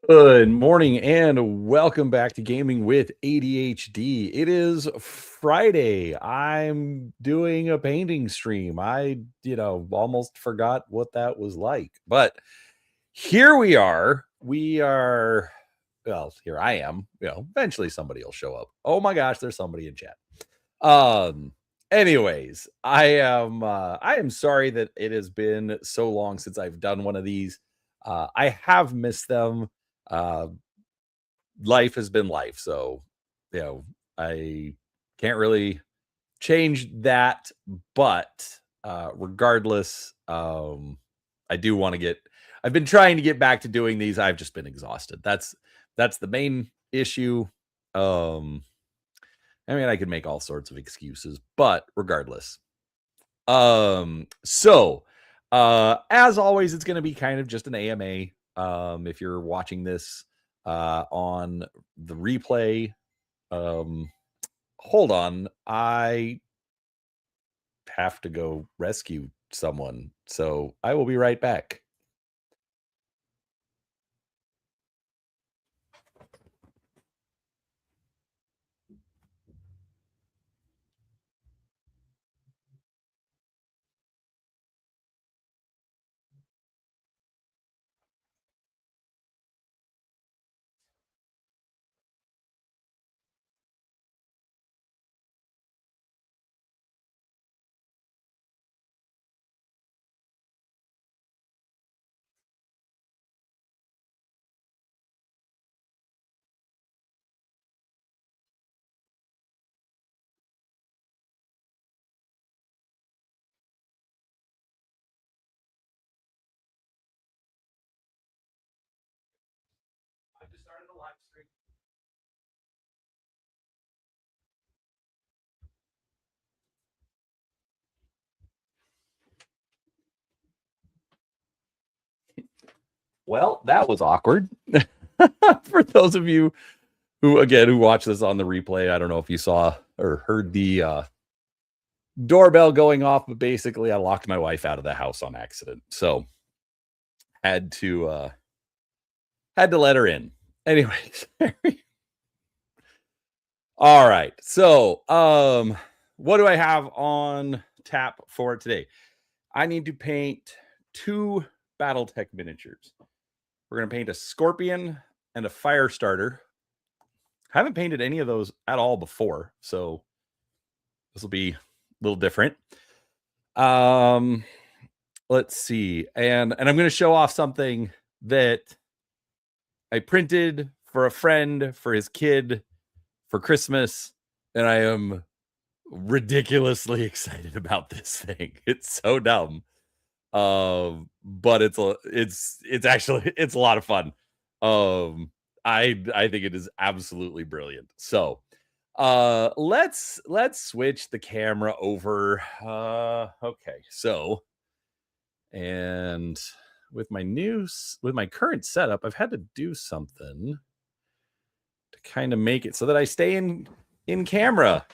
Good morning and welcome back to Gaming with ADHD. It is Friday. I'm doing a painting stream. I, almost forgot what that was like. But here we are. Here I am. Eventually somebody will show up. Oh my gosh, there's somebody in chat. Um anyways, I am sorry that it has been so long since I've done one of these. I have missed them. Uh Life has been life. So, I can't really change that. But regardless, I do want to I've been trying to get back to doing these. I've just been exhausted. That's the main issue. Um, I could make all sorts of excuses, but regardless. As always, it's gonna be kind of just an AMA. If you're watching this on the replay, um hold on, I have to go rescue someone, so I will be right back. I just started a live stream. Well, that was awkward. For those of you who watch this on the replay, I don't know if you saw or heard the doorbell going off, but basically I locked my wife out of the house on accident. So had to let her in. Anyways. All right. So, what do I have on tap for today? I need to paint 2 Battletech miniatures. We're going to paint a Scorpion and a Fire Starter. I haven't painted any of those at all before, so this will be a little different. Let's see. And I'm going to show off something that I printed for a friend for his kid for Christmas, and I am ridiculously excited about this thing. It's so dumb. But it's actually it's a lot of fun. I think it is absolutely brilliant. So, let's switch the camera over. Okay. So, and with my current setup, I've had to do something to kind of make it so that I stay in camera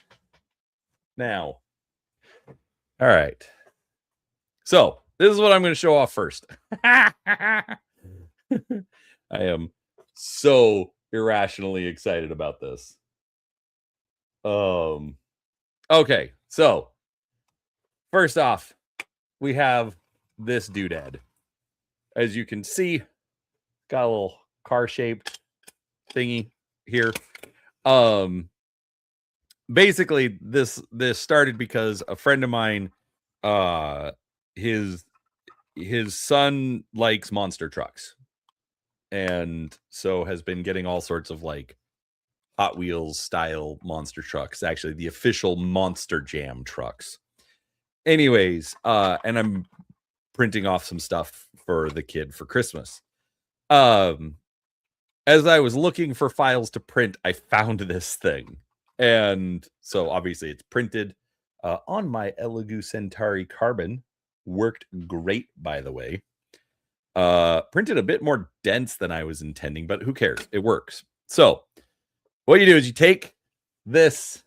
now. All right. So this is what I'm going to show off first. I am so irrationally excited about this. Okay. So first off, we have this doodad. As you can see, got a little car-shaped thingy here. Basically this started because a friend of mine, his son likes monster trucks, and so has been getting all sorts of like Hot Wheels style monster trucks, actually the official Monster Jam trucks. Anyways, and I'm printing off some stuff for the kid for Christmas. As I was looking for files to print, I found this thing. And so obviously it's printed on my Elegoo Centauri Carbon. Worked great, by the way. Printed a bit more dense than I was intending, but who cares? It works. So what you do is you take this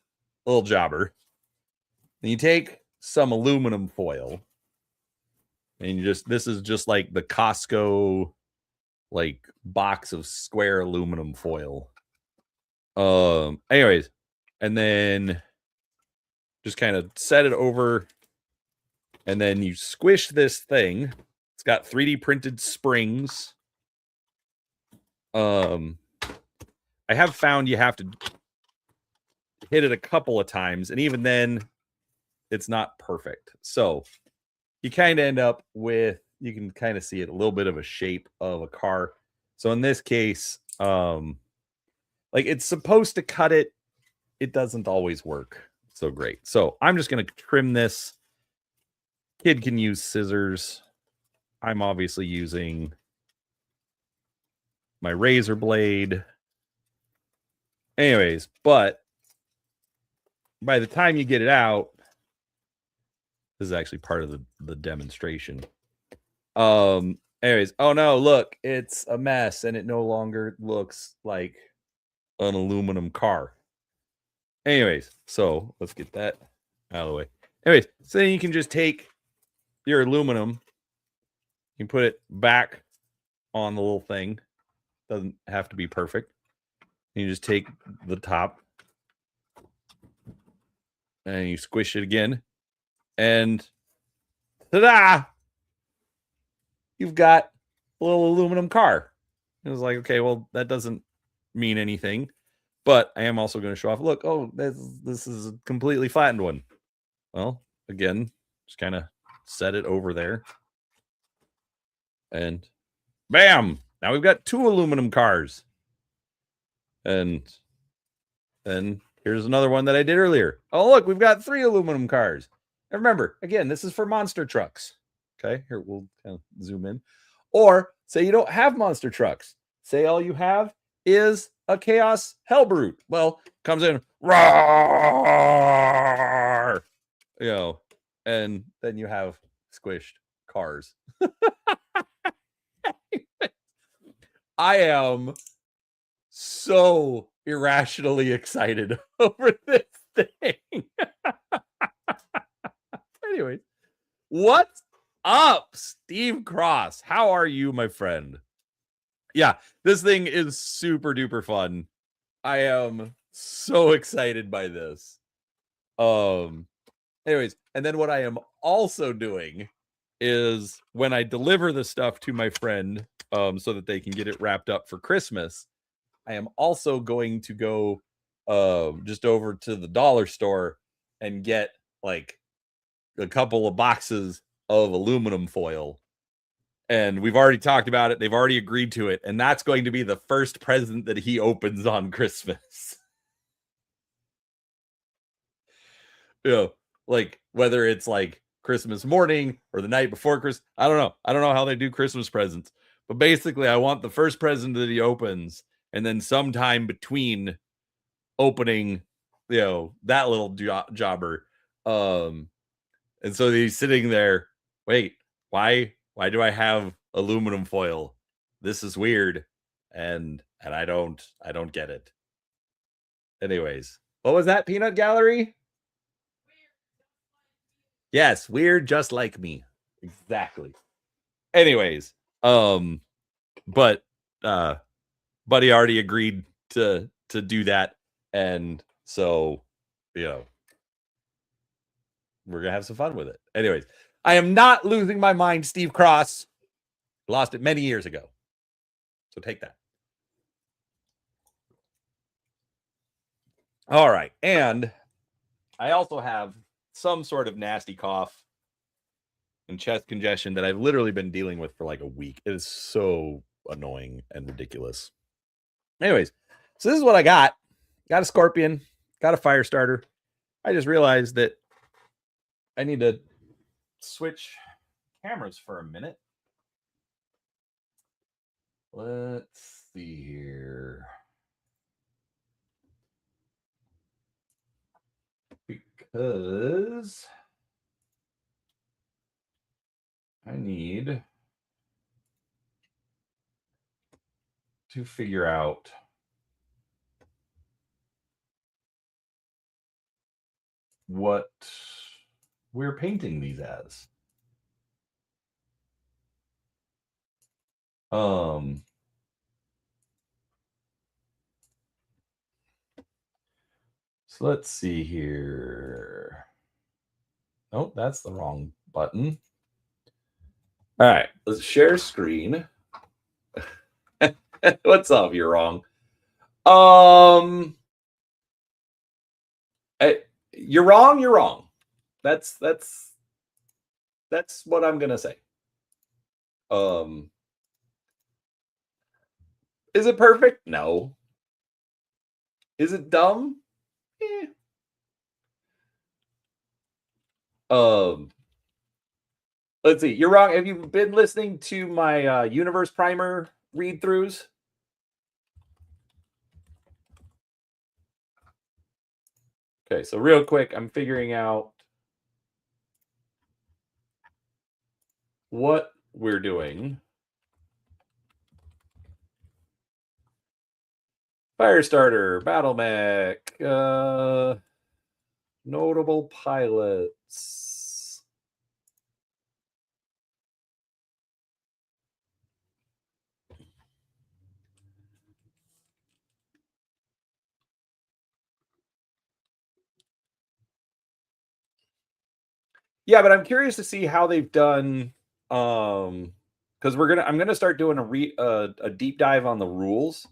little jobber, and you take some aluminum foil, and this is just like the Costco like box of square aluminum foil. Anyways, and then just kind of set it over, and then you squish this thing. It's got 3D printed springs. I have found you have to hit it a couple of times, and even then, it's not perfect. So you kind of end up with, you can kind of see it, a little bit of a shape of a car. So in this case, like it's supposed to cut it. It doesn't always work so great. So I'm just going to trim this. Kid can use scissors. I'm obviously using my razor blade. Anyways, but by the time you get it out, this is actually part of the demonstration. Anyways, oh no, look, it's a mess and it no longer looks like an aluminum car. Anyways, so let's get that out of the way. Anyways, so then you can just take your aluminum, you can put it back on the little thing. Doesn't have to be perfect. You just take the top and you squish it again, and ta-da! You've got a little aluminum car. It was like, okay, well, that doesn't mean anything, but I am also going to show off. Look, oh, this is a completely flattened one. Well, again, just kind of set it over there, and bam! Now we've got 2 aluminum cars. And then here's another one that I did earlier. Oh, look, we've got 3 aluminum cars. And remember, again, this is for monster trucks. Okay, here we'll kind of zoom in. Or say you don't have monster trucks. Say all you have is a Chaos Hellbrute. Well, comes in, roar, you know, and then you have squished cars. I am so irrationally excited over this thing. Anyway, what's up, Steve Cross? How are you, my friend? Yeah, this thing is super duper fun. I am so excited by this. Anyways, and then what I am also doing is when I deliver the stuff to my friend, so that they can get it wrapped up for Christmas, I am also going to go just over to the dollar store and get like a couple of boxes of aluminum foil. And we've already talked about it. They've already agreed to it. And that's going to be the first present that he opens on Christmas. You know, like whether it's like Christmas morning or the night before Christmas. I don't know. I don't know how they do Christmas presents. But basically, I want the first present that he opens, and then sometime between opening, you know, that little jobber. And so he's sitting there, wait, why do I have aluminum foil? This is weird. And I don't get it. Anyways, what was that, Peanut Gallery? Yes, weird just like me. Exactly. Anyways, but Buddy already agreed to do that, and so, you know, we're gonna have some fun with it. Anyways, I am not losing my mind, Steve Cross. Lost it many years ago. So take that. All right. And I also have some sort of nasty cough and chest congestion that I've literally been dealing with for like a week. It is so annoying and ridiculous. Anyways, so this is what I got. Got a Scorpion, got a fire starter. I just realized that I need to switch cameras for a minute. Let's see here. Because I need to figure out what we're painting these as. So let's see here. Oh, that's the wrong button. All right, let's share screen. What's up? You're wrong. Um, you're wrong. You're wrong. That's what I'm gonna say. Um, is it perfect? No. Is it dumb? Eh. Um, let's see. You're wrong. Have you been listening to my universe primer read throughs? Okay, so real quick, I'm figuring out what we're doing. Firestarter, battle mech, notable pilots. Yeah, but I'm curious to see how they've done. Because I'm gonna start doing a deep dive on the rules.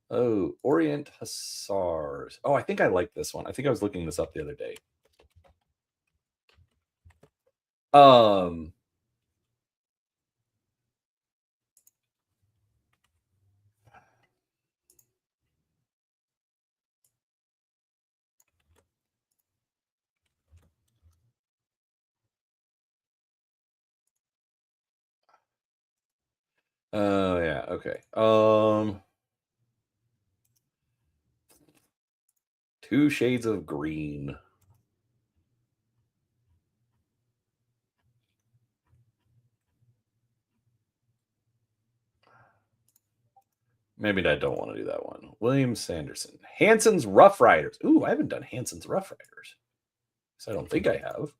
Oh, Orient Hussars. Oh, I think I like this one. I think I was looking this up the other day. Um, oh yeah, okay. Two Shades of Green. Maybe I don't want to do that one. William Sanderson. Hanson's Rough Riders. Ooh, I haven't done Hanson's Rough Riders. So I don't think I have.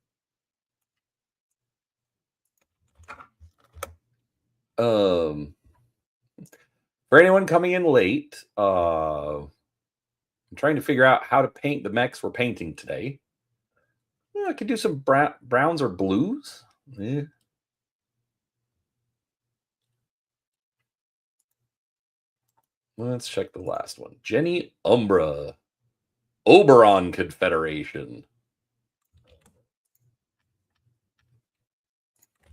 For anyone coming in late, I'm trying to figure out how to paint the mechs we're painting today. I could do some browns or blues. Yeah. Let's check the last one. Jenny Umbra. Oberon Confederation.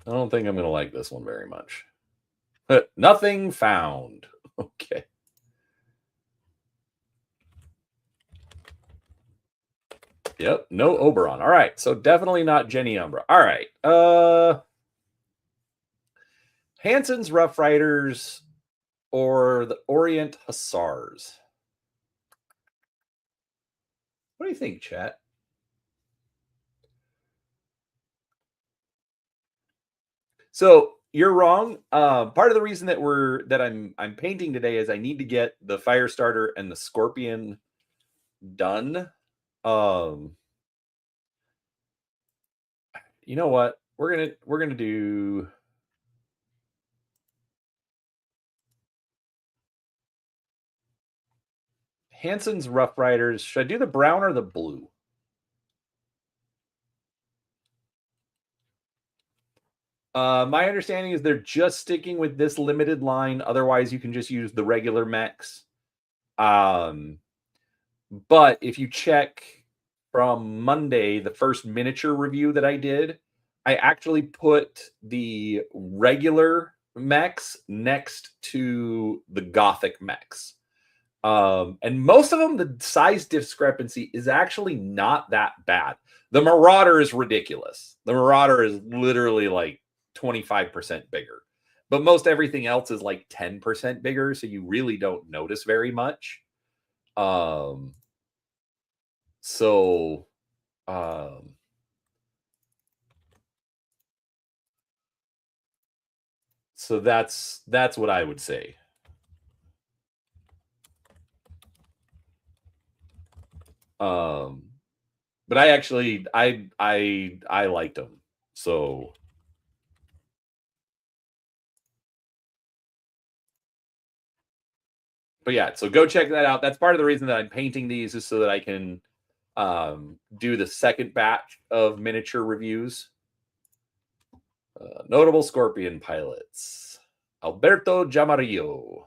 I don't think I'm going to like this one very much. Nothing found. Okay. Yep, no Oberon. All right, so definitely not Jenny Umbra. All right. Hanson's Rough Riders or the Orient Hussars. What do you think, chat? So you're wrong. Part of the reason that I'm painting today is I need to get the Firestarter and the Scorpion done. You know what? We're gonna do. Hanson's Rough Riders. Should I do the brown or the blue? My understanding is they're just sticking with this limited line. Otherwise, you can just use the regular mechs. But if you check from Monday, the first miniature review that I did, I actually put the regular mechs next to the Gothic mechs. And most of them, the size discrepancy is actually not that bad. The Marauder is ridiculous. The Marauder is literally like 25% bigger, but most everything else is like 10% bigger. So you really don't notice very much. So, um, so that's what I would say. But I actually I liked them. So But yeah, so go check that out. That's part of the reason that I'm painting these is so that I can do the second batch of miniature reviews. Notable Scorpion pilots: Alberto Jamarillo,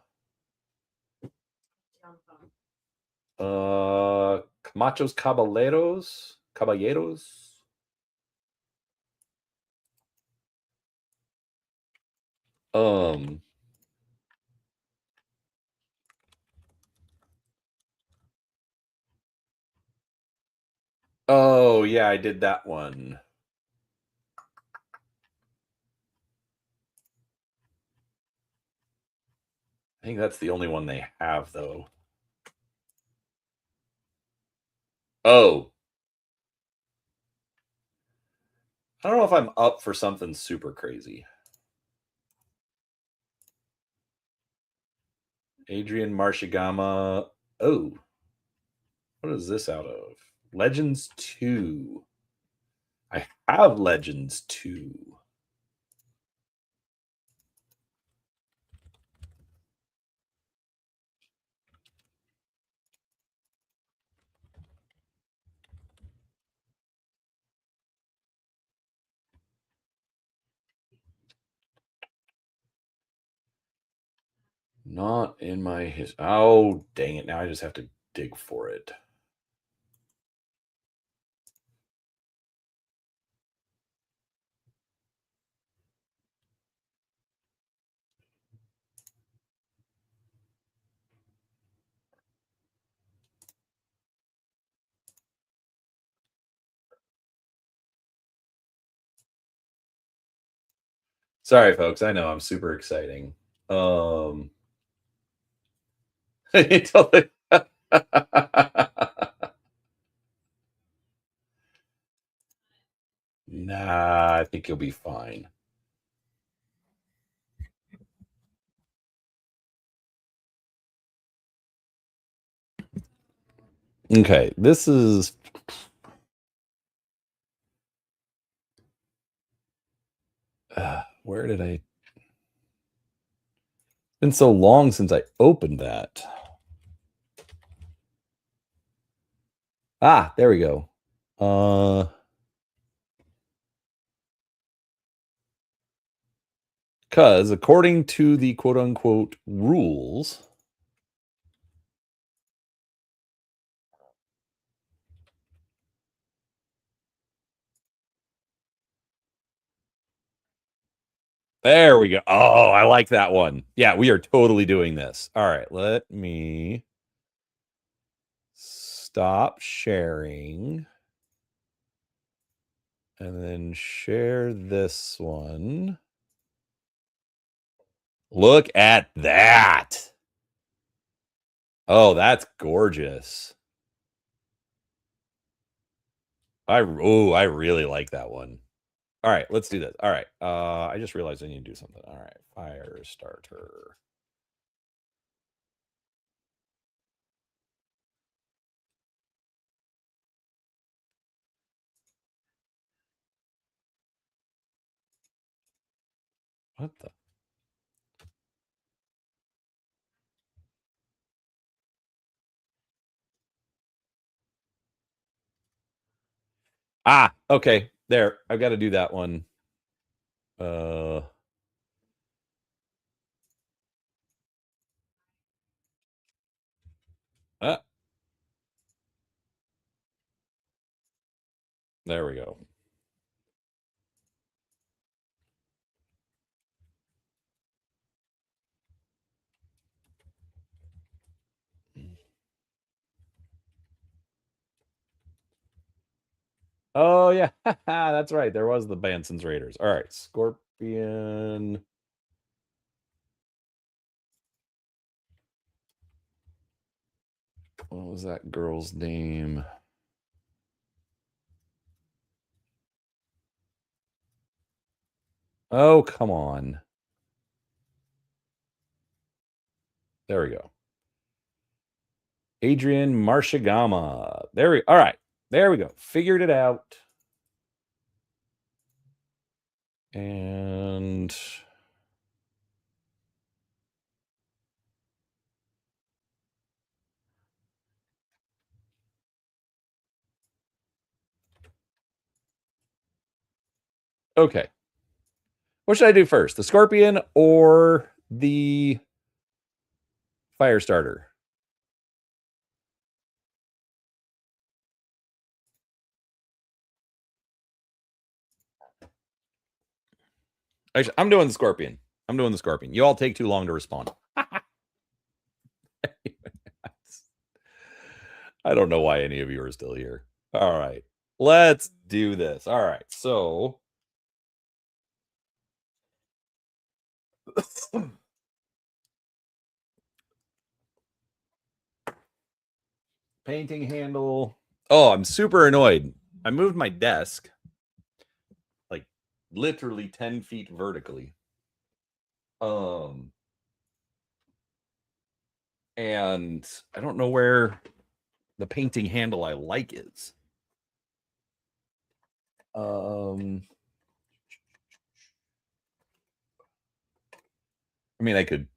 Camachos Caballeros. Um, oh yeah, I did that one. I think that's the only one they have though. Oh, I don't know if I'm up for something super crazy. Adrian Marshigama. Oh, what is this out of? Legends 2. I have Legends 2. Not in my Oh, dang it. Now I just have to dig for it. Sorry, folks. I know I'm super exciting. Totally- Nah, I think you'll be fine. Okay, this is where did I been so long since I opened that. Ah, there we go. Because according to the quote unquote rules, there we go. Oh, I like that one. Yeah, we are totally doing this. All right, let me stop sharing and then share this one. Look at that. Oh, that's gorgeous. I really like that one. All right, let's do this. All right. I just realized I need to do something. All right. Fire starter. What the? Ah, okay. There. I've got to do that one. Uh ah, there we go. Oh yeah. That's right. There was the Banson's Raiders. All right. Scorpion. What was that girl's name? Oh, come on. There we go. Adrian Marshigama. All right. There we go. Figured it out. And Okay. What should I do first? The scorpion or the fire starter? Actually, I'm doing the scorpion. I'm doing the scorpion. You all take too long to respond. I don't know why any of you are still here. All right. Let's do this. All right. So painting handle. Oh, I'm super annoyed. I moved my desk like literally 10 feet vertically. And I don't know where the painting handle I like is. I mean, I could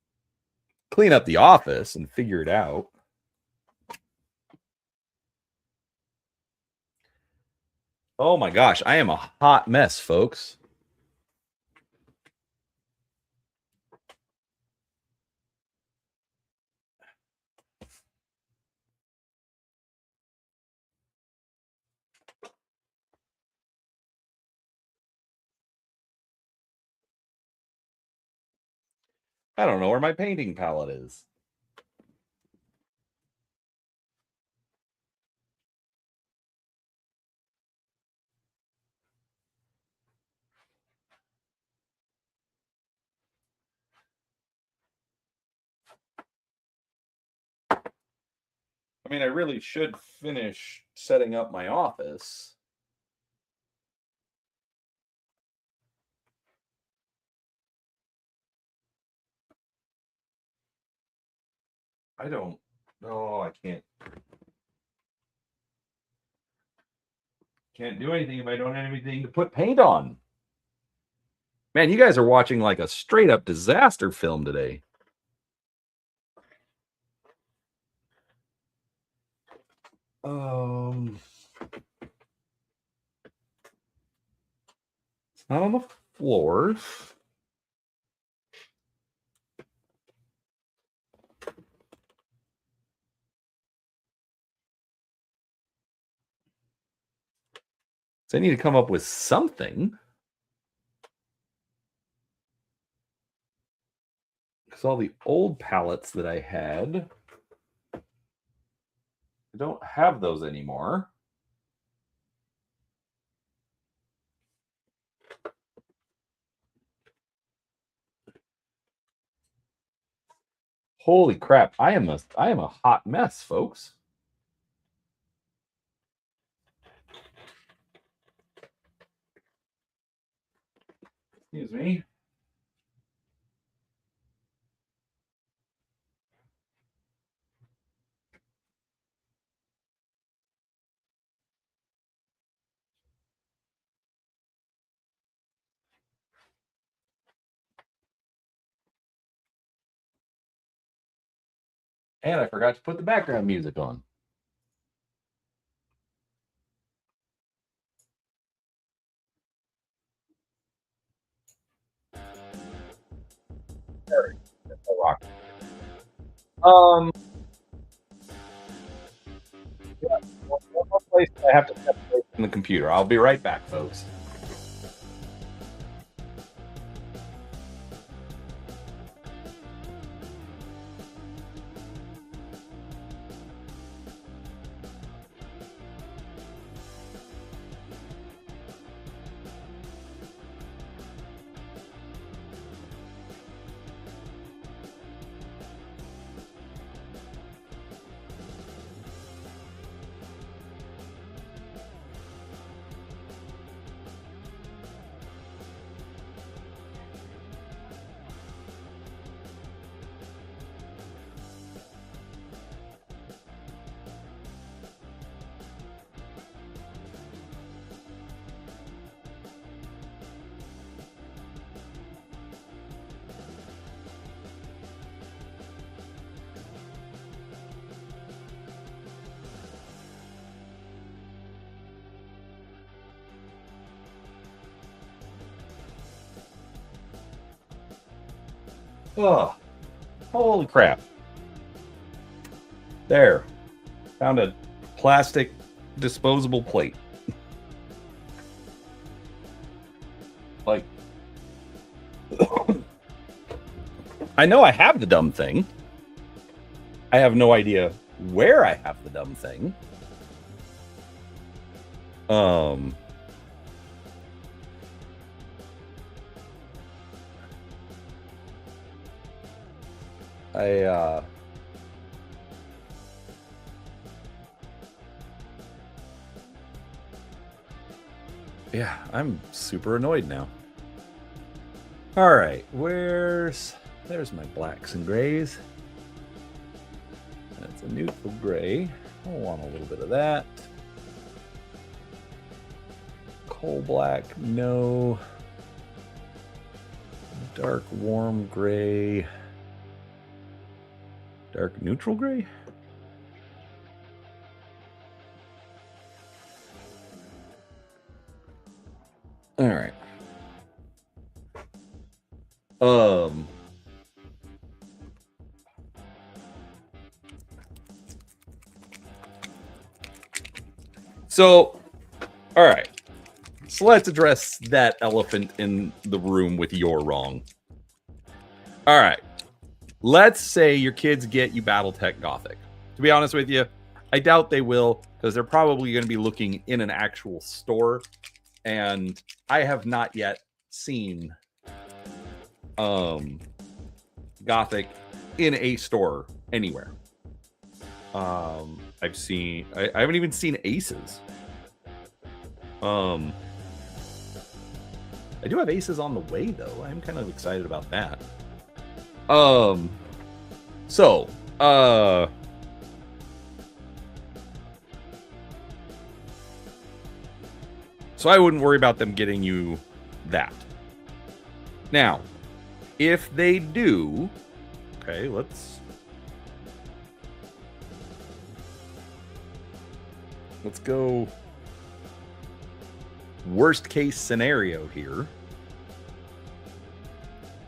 clean up the office and figure it out. Oh my gosh, I am a hot mess, folks. I don't know where my painting palette is. I mean, I really should finish setting up my office. I don't. Oh, I can't. Can't do anything if I don't have anything to put paint on. Man, you guys are watching like a straight up disaster film today. It's not on the floor. So I need to come up with something. Because all the old palettes that I had, I don't have those anymore. Holy crap! I am a hot mess, folks. Excuse me. And I forgot to put the background music on. Sorry. Rock. Yeah, one more place I have to step away from the computer. I'll be right back, folks. Oh, holy crap. There. Found a plastic disposable plate. Like, I know I have the dumb thing. I have no idea where I have the dumb thing. Yeah, I'm super annoyed now. All right, there's my blacks and grays. That's a neutral gray. I want a little bit of that. Coal black, no. Dark warm gray. Dark neutral gray? All right. So, all right. So let's address that elephant in the room with you're wrong. All right. Let's say your kids get you Battletech Gothic. To be honest with you, I doubt they will, because they're probably going to be looking in an actual store. And I have not yet seen Gothic in a store anywhere. I haven't even seen Aces. I do have Aces on the way, though. I'm kind of excited about that. So I wouldn't worry about them getting you that. Now, if they do, okay, let's go worst case scenario here.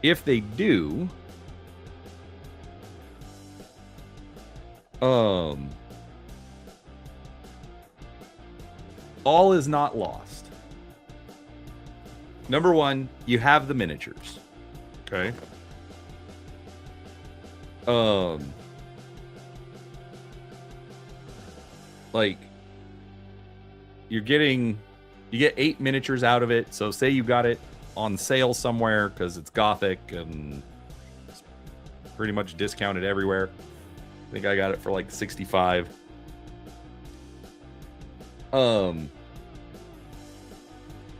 If they do, all is not lost. Number one, you have the miniatures. Okay. Like, you get 8 miniatures out of it. So say you got it on sale somewhere because it's Gothic and it's pretty much discounted everywhere. I think I got it for like 65.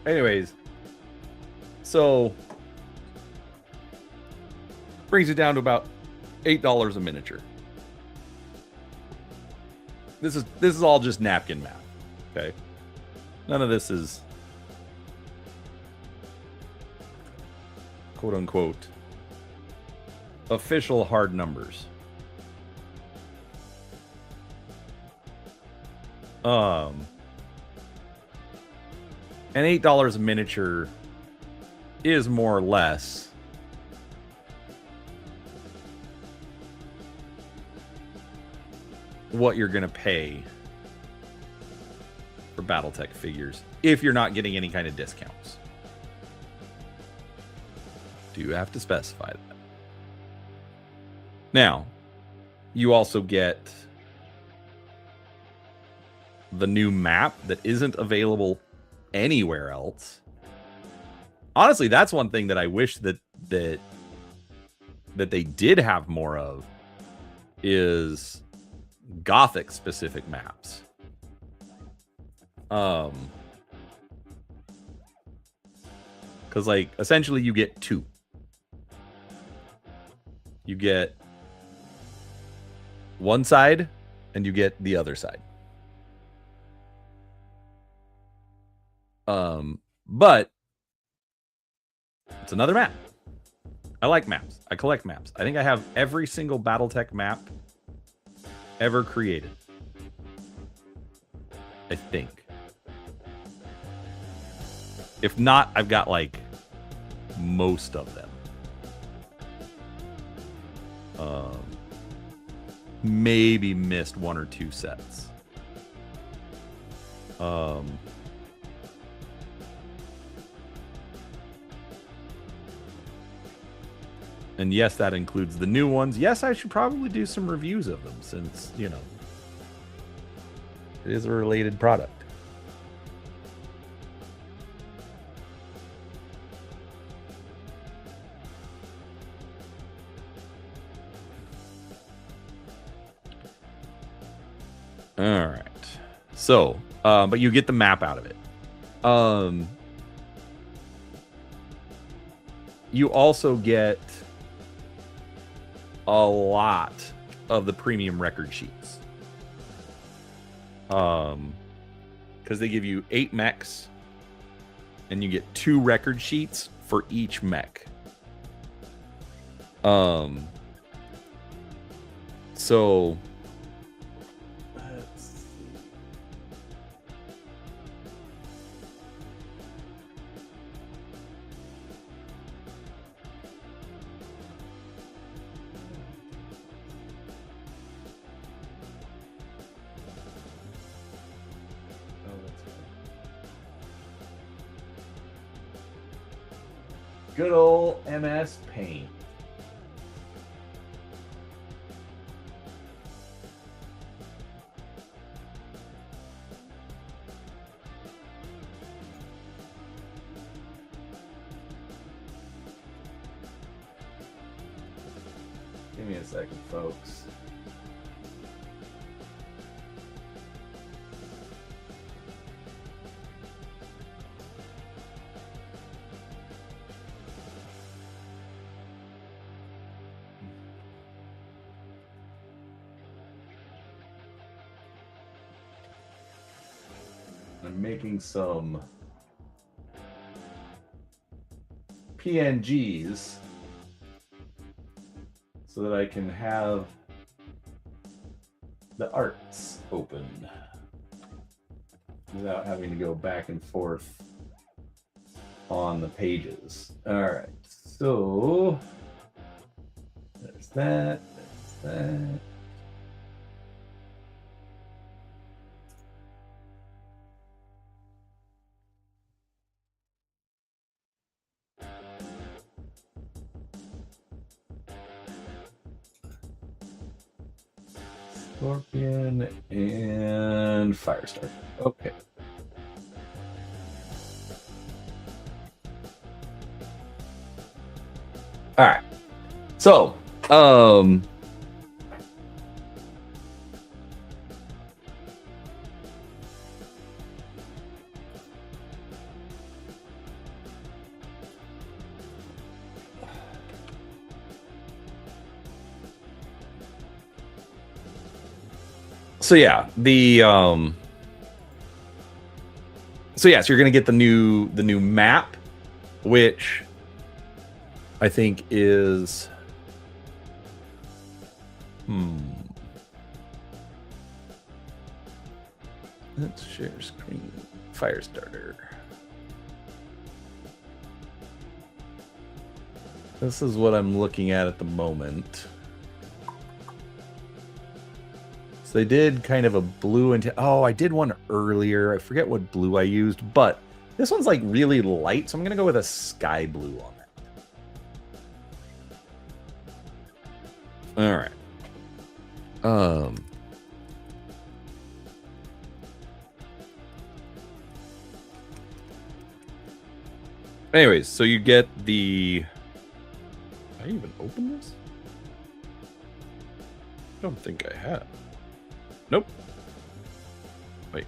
Anyways, so brings it down to about $8 a miniature. This is all just napkin math, okay? None of this is quote unquote official hard numbers. And $8 a miniature is more or less what you're going to pay for Battletech figures if you're not getting any kind of discounts. Do you have to specify that? Now, you also get the new map that isn't available anywhere else. Honestly, that's one thing that I wish that they did have more of, is Gothic specific maps. Because like essentially you get 2. You get one side and you get the other side. But it's another map. I like maps. I collect maps. I think I have every single Battletech map ever created. I think. If not, I've got like most of them. Maybe missed 1 or 2 sets. And yes, that includes the new ones. Yes, I should probably do some reviews of them since, you know, it is a related product. All right. So, but you get the map out of it. You also get a lot of the premium record sheets. Because they give you 8 mechs, and you get 2 record sheets for each mech. So let's see. Oh, that's right. Good old MS Paint. Give me a second, folks. I'm making some PNGs so that I can have the arts open without having to go back and forth on the pages. All right, so there's that, there's that. Scorpion and Firestarter. Okay. All right. So, so yeah, so you're gonna get the new map, which I think is let's share screen. Firestarter. This is what I'm looking at the moment. So they did kind of a blue and I did one earlier. I forget what blue I used, but this one's like really light, so I'm gonna go with a sky blue on that. All right. Anyways, so you get the. Did I even open this? I don't think I have. Nope. Wait.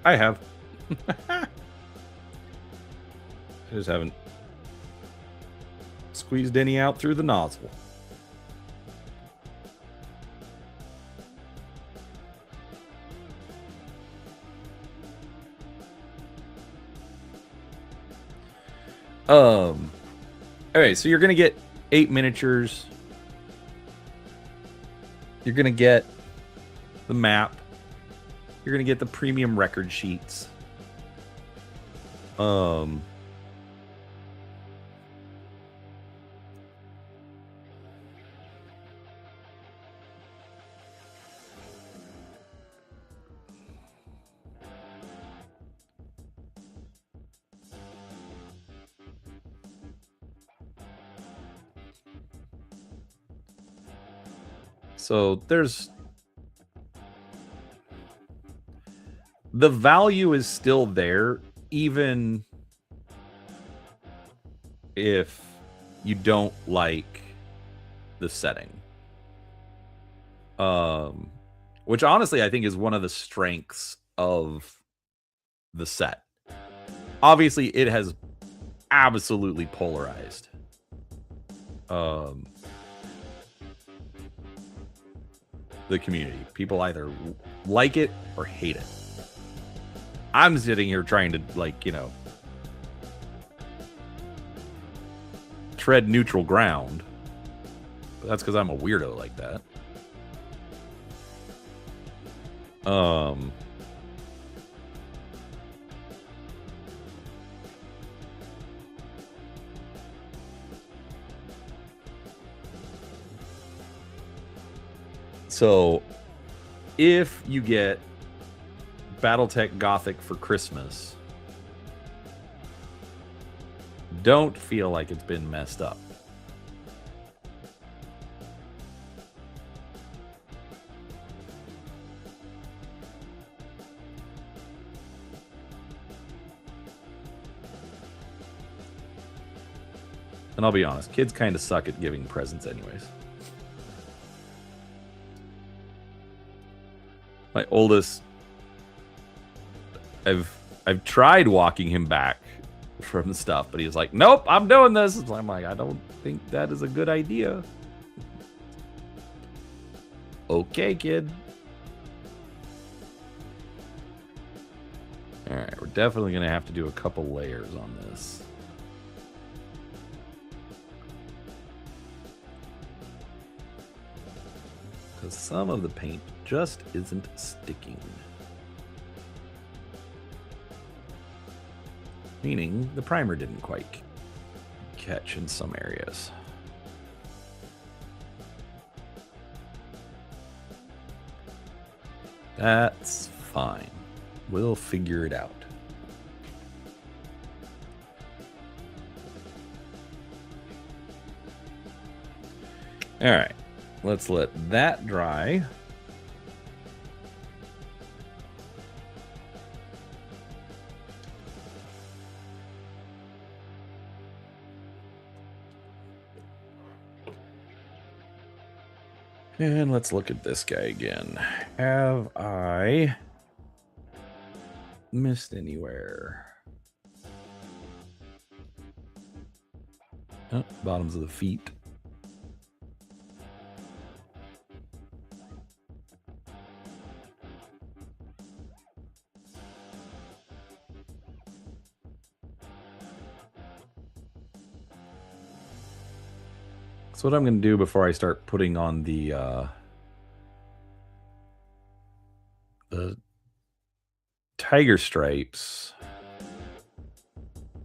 I have. I just haven't squeezed any out through the nozzle. Alright, so you're gonna get 8 miniatures. You're gonna get the map. You're gonna get the premium record sheets. So there's the value is still there, even if you don't like the setting. Which honestly I think is one of the strengths of the set. Obviously, it has absolutely polarized. The community. People either like it or hate it. I'm sitting here trying to, like, you know, tread neutral ground. But that's because I'm a weirdo like that. So, if you get Battletech Gothic for Christmas, don't feel like it's been messed up. And I'll be honest, kids kind of suck at giving presents anyways. My oldest, I've tried walking him back from stuff, but he's like, nope, I'm doing this. I'm like, I don't think that is a good idea. Okay, kid. All right, we're definitely going to have to do a couple layers on this. Because some of the paint just isn't sticking. Meaning the primer didn't quite catch in some areas. That's fine. We'll figure it out. All right. Let's let that dry. And let's look at this guy again. Have I missed anywhere? Oh, bottoms of the feet. So what I'm going to do before I start putting on the tiger stripes,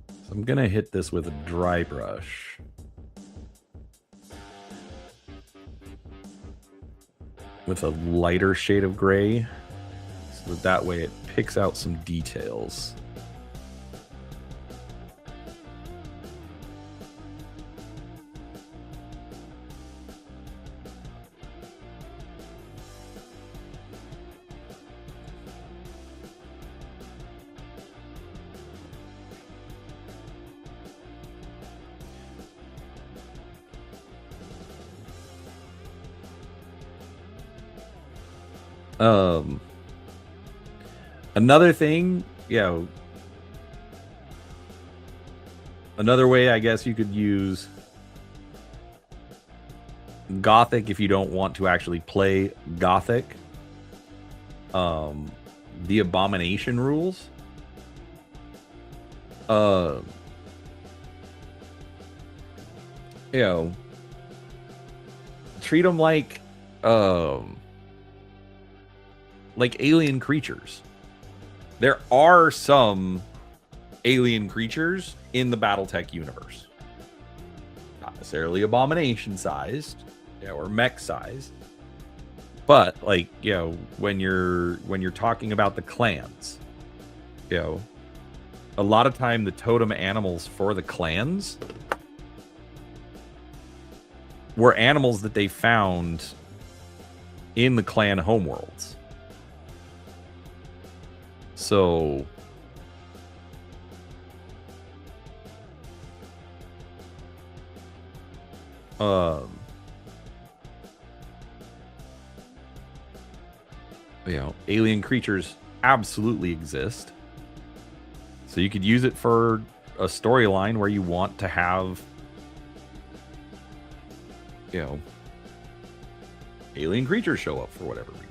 so I'm going to hit this with a dry brush. With a lighter shade of gray, so that way it picks out some details. Another thing, another way I guess you could use Gothic if you don't want to actually play Gothic. The Abomination rules. Treat them like alien creatures. There are some alien creatures in the Battletech universe. Not necessarily abomination sized, or mech sized. But when you're talking about the clans, a lot of time the totem animals for the clans were animals that they found in the clan homeworlds. So you know, alien creatures absolutely exist. So you could use it for a storyline where you want to have, you know, alien creatures show up for whatever reason.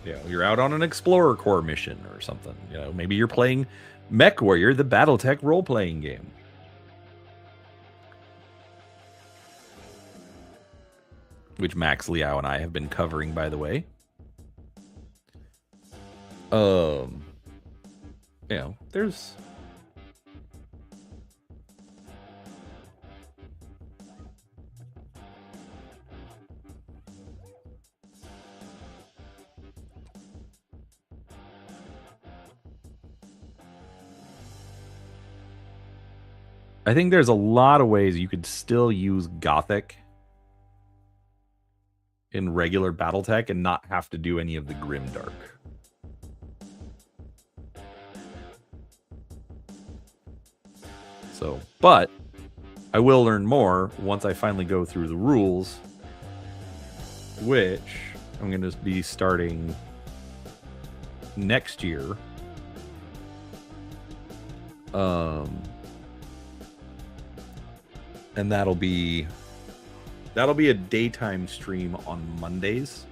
You know, you're out on an Explorer Corps mission or something. You know, maybe you're playing Mech Warrior, the BattleTech role-playing game. Which Max Liao and I have been covering, by the way. You know, there's... I think there's a lot of ways you could still use Gothic in regular BattleTech and not have to do any of the Grimdark. So, but I will learn more once I finally go through the rules, which I'm going to be starting next year. And that'll be a daytime stream on Mondays.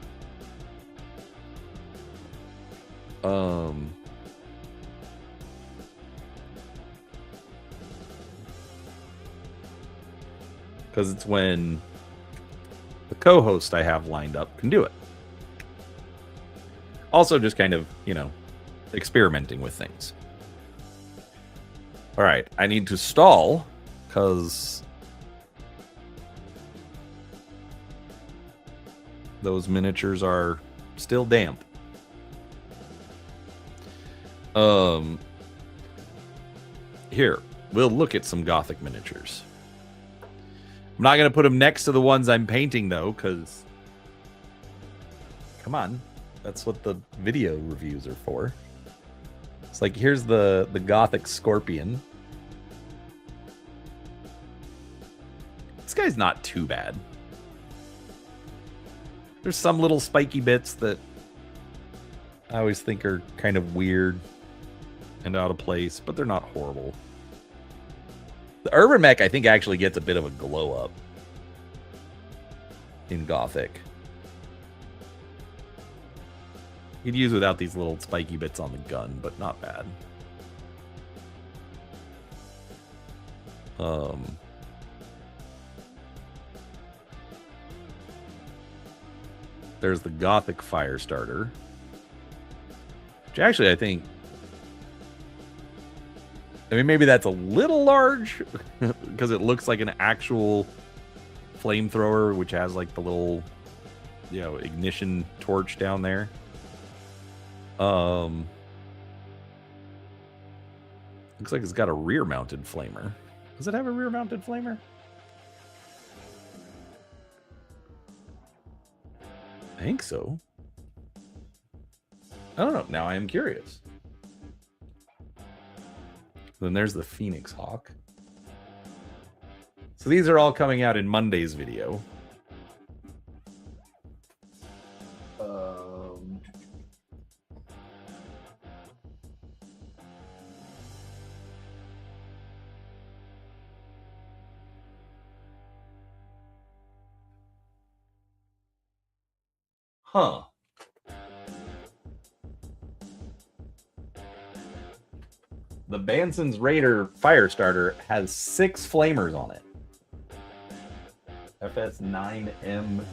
Because it's when the co-host I have lined up can do it. Also just kind of, you know, experimenting with things. All right, I need to stall because those miniatures are still damp. Here, we'll look at some Gothic miniatures. I'm not going to put them next to the ones I'm painting, though, because... Come on. That's what the video reviews are for. It's like, here's the Gothic Scorpion. This guy's not too bad. There's some little spiky bits that I always think are kind of weird and out of place, but they're not horrible. The Urban Mech, I think, actually gets a bit of a glow up in Gothic. You'd use without these little spiky bits on the gun, but not bad. There's the Gothic Firestarter, which actually I think... I mean, maybe that's a little large because it looks like an actual flamethrower, which has like the little, you know, ignition torch down there. Looks like it's got a rear-mounted flamer. Does it have a rear-mounted flamer? I think so. I don't know. Now I am curious. Then there's the Phoenix Hawk. So these are all coming out in Monday's video. Huh. The Banson's Raider Firestarter has 6 flamers on it. FS9M2?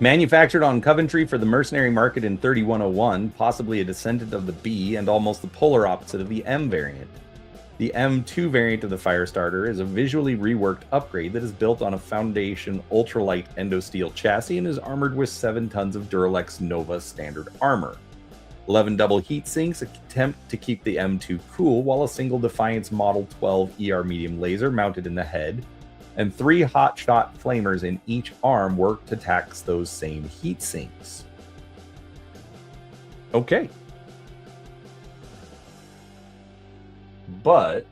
Manufactured on Coventry for the mercenary market in 3101, possibly a descendant of the B and almost the polar opposite of the M variant. The M2 variant of the Firestarter is a visually reworked upgrade that is built on a Foundation ultralight endosteel chassis and is armored with 7 tons of Duralex Nova standard armor. 11 double heat sinks attempt to keep the M2 cool, while a single Defiance Model 12 ER medium laser mounted in the head and 3 hot shot flamers in each arm work to tax those same heat sinks. Okay. But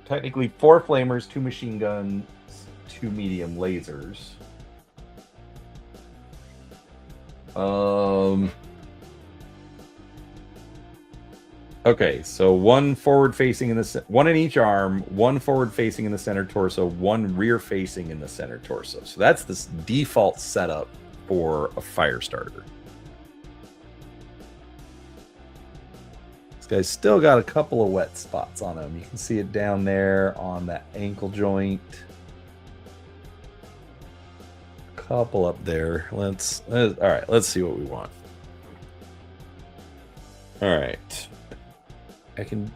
technically 4 flamers, 2 machine guns, 2 medium lasers. Okay, so 1 forward facing in the 1 in each arm, 1 forward facing in the center torso, 1 rear facing in the center torso. So that's the default setup for a Firestarter. This guy's still got a couple of wet spots on him. You can see it down there on that ankle joint. A couple up there. All right, let's see what we want. All right. I can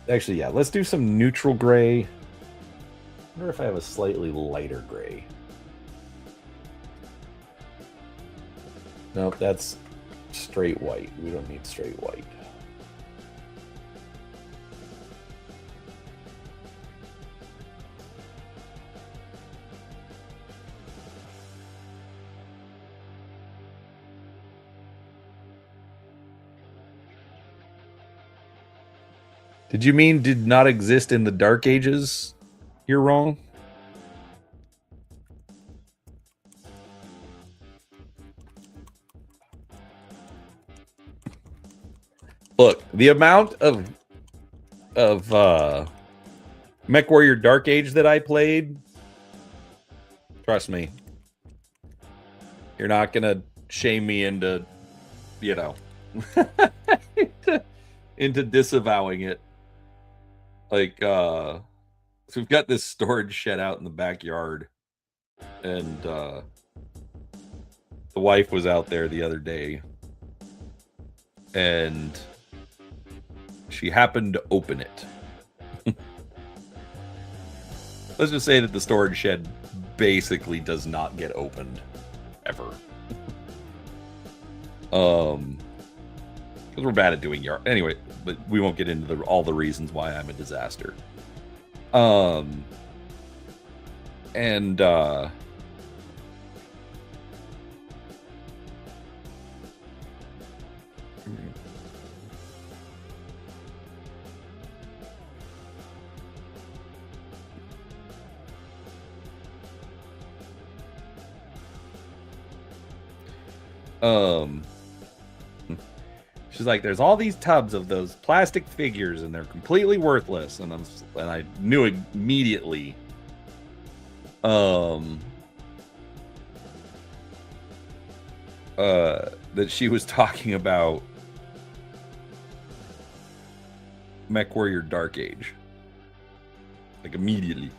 actually, yeah, let's do some neutral gray. I wonder if I have a slightly lighter gray. Nope, that's straight white. We don't need straight white. Did you mean did not exist in the Dark Ages? You're wrong. Look, the amount of MechWarrior Dark Age that I played, trust me, you're not gonna shame me into, you know, into disavowing it. Like, so we've got this storage shed out in the backyard, and the wife was out there the other day, and she happened to open it. Let's just say that the storage shed basically does not get opened ever. Because we're bad at doing yard. Anyway, but we won't get into all the reasons why I'm a disaster. She's like, there's all these tubs of those plastic figures and they're completely worthless. And I knew immediately that she was talking about MechWarrior Dark Age. Like immediately.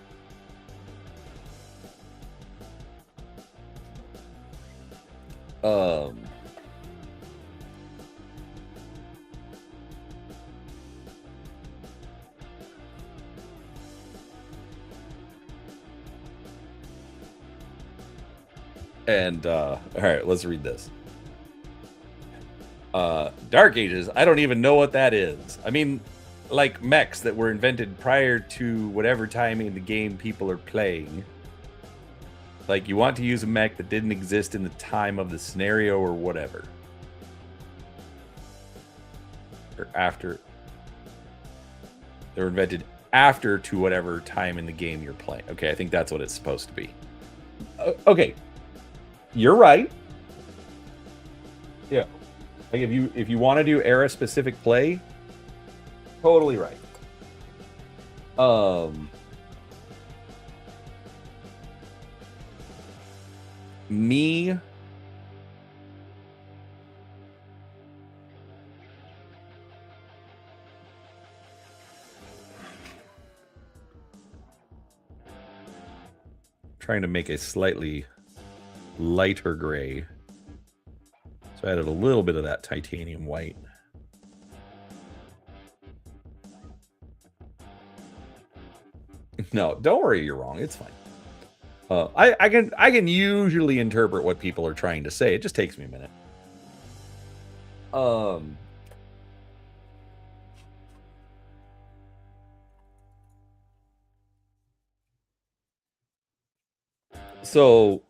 All right, let's read this. Dark Ages, I don't even know what that is. I mean, like mechs that were invented prior to whatever time in the game people are playing. Like, you want to use a mech that didn't exist in the time of the scenario or whatever. Or after. They were invented after to whatever time in the game you're playing. Okay, I think that's what it's supposed to be. Okay. You're right. Yeah. Like if you want to do era specific play, totally right. Me trying to make a slightly lighter gray. So I added a little bit of that titanium white. No, don't worry, you're wrong. It's fine. I can usually interpret what people are trying to say. It just takes me a minute. So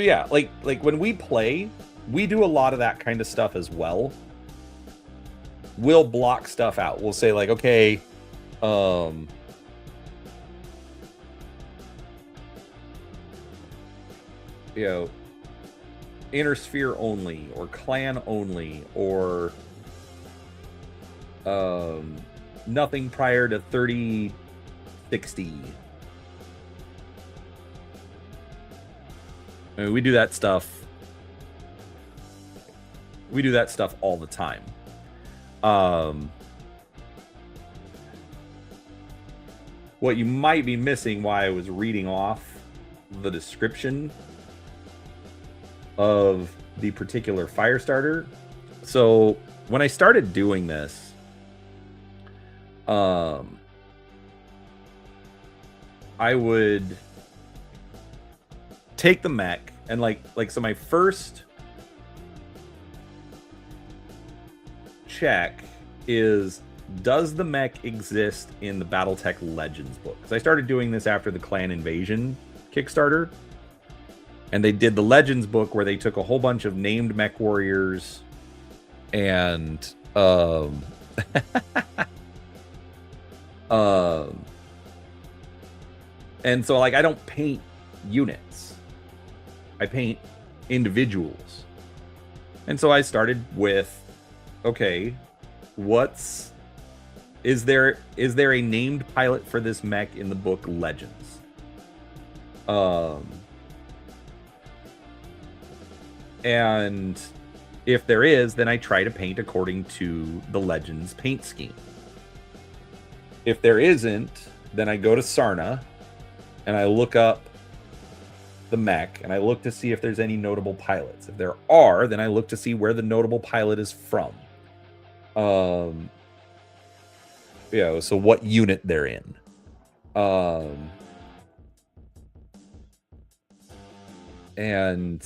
yeah, like when we play, we do a lot of that kind of stuff as well. We'll block stuff out. We'll say like, okay, you know, inner sphere only, or clan only, or nothing prior to 3060. I mean, we do that stuff. We do that stuff all the time. What you might be missing while I was reading off the description of the particular fire starter. So when I started doing this, I would take the mech and so my first check is, does the mech exist in the Battletech Legends book? Because I started doing this after the Clan Invasion Kickstarter, and they did the Legends book where they took a whole bunch of named mech warriors and and so like I don't paint units, I paint individuals. And so I started with, okay, is there a named pilot for this mech in the book Legends? And if there is, then I try to paint according to the Legends paint scheme. If there isn't, then I go to Sarna and I look up the mech and I look to see if there's any notable pilots. If there are, then I look to see where the notable pilot is from. So what unit they're in. And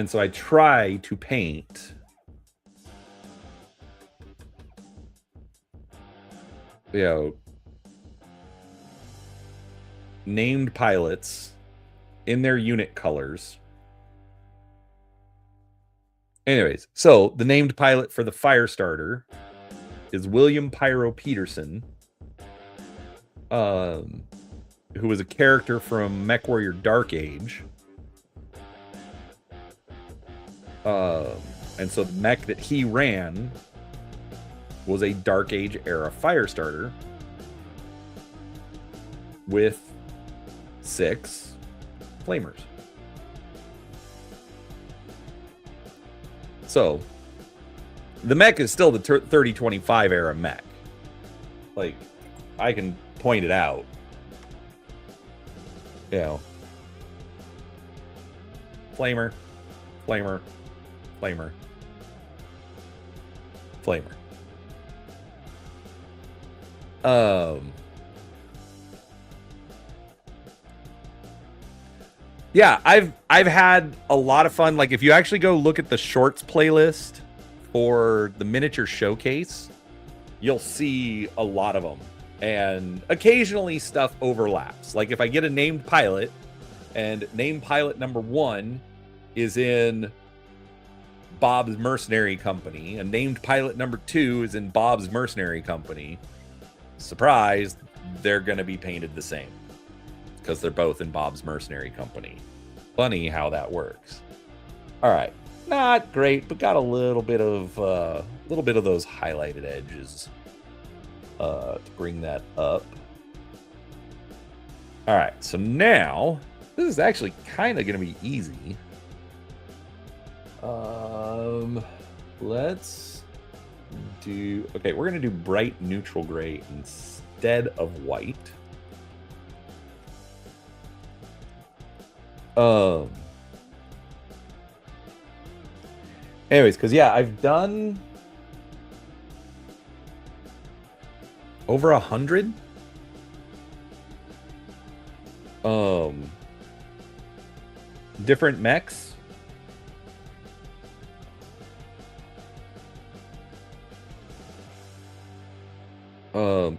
so I try to paint named pilots in their unit colors. Anyways, so the named pilot for the Firestarter is William Pyro Peterson, who was a character from MechWarrior Dark Age. And so the mech that he ran was a Dark Age era Firestarter with 6 flamers. So the mech is still the 3025 era mech. Like, I can point it out. Flamer, flamer, flamer, flamer. Yeah, I've had a lot of fun. Like, if you actually go look at the shorts playlist for the miniature showcase, you'll see a lot of them. And occasionally stuff overlaps. Like if I get a named pilot and named pilot number 1 is in Bob's Mercenary Company and named pilot number 2 is in Bob's Mercenary Company, surprise, they're going to be painted the same because they're both in Bob's Mercenary Company. Funny how that works. All right, not great, but got a little bit of those highlighted edges to bring that up. All right, so now this is actually kind of going to be easy. Let's do... Okay, we're going to do bright neutral gray instead of white. Anyways, because, yeah, I've done over 100. Different mechs.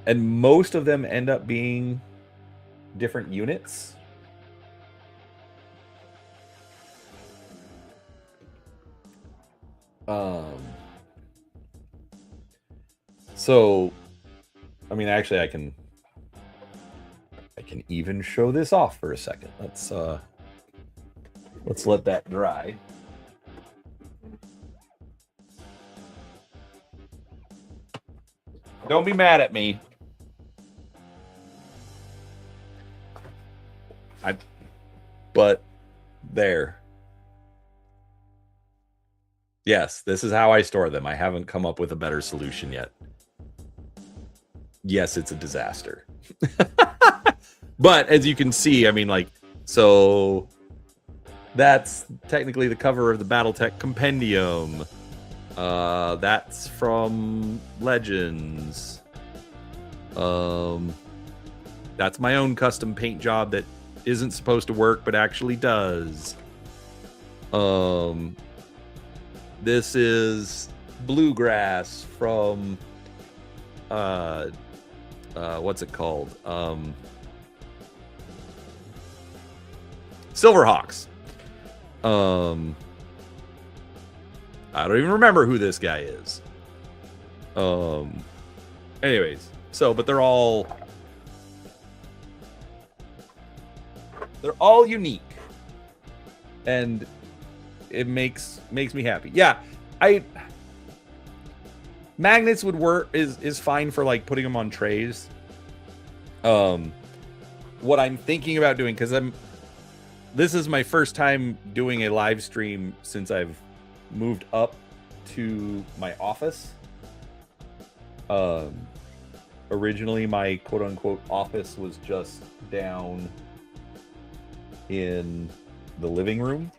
And most of them end up being different units. So, I mean, actually, I can even show this off for a second. Let's let that dry. Don't be mad at me. But there. Yes, this is how I store them. I haven't come up with a better solution yet. Yes, it's a disaster. But as you can see, I mean, like, so that's technically the cover of the BattleTech Compendium. That's from Legends. That's my own custom paint job that isn't supposed to work, but actually does. This is Bluegrass from, what's it called? Silverhawks. I don't even remember who this guy is. Anyways, so, but they're all unique, and it makes me happy. Yeah, magnets would work, is fine for like putting them on trays. What I'm thinking about doing, because this is my first time doing a live stream since I've moved up to my office. Originally my quote-unquote office was just down in the living room.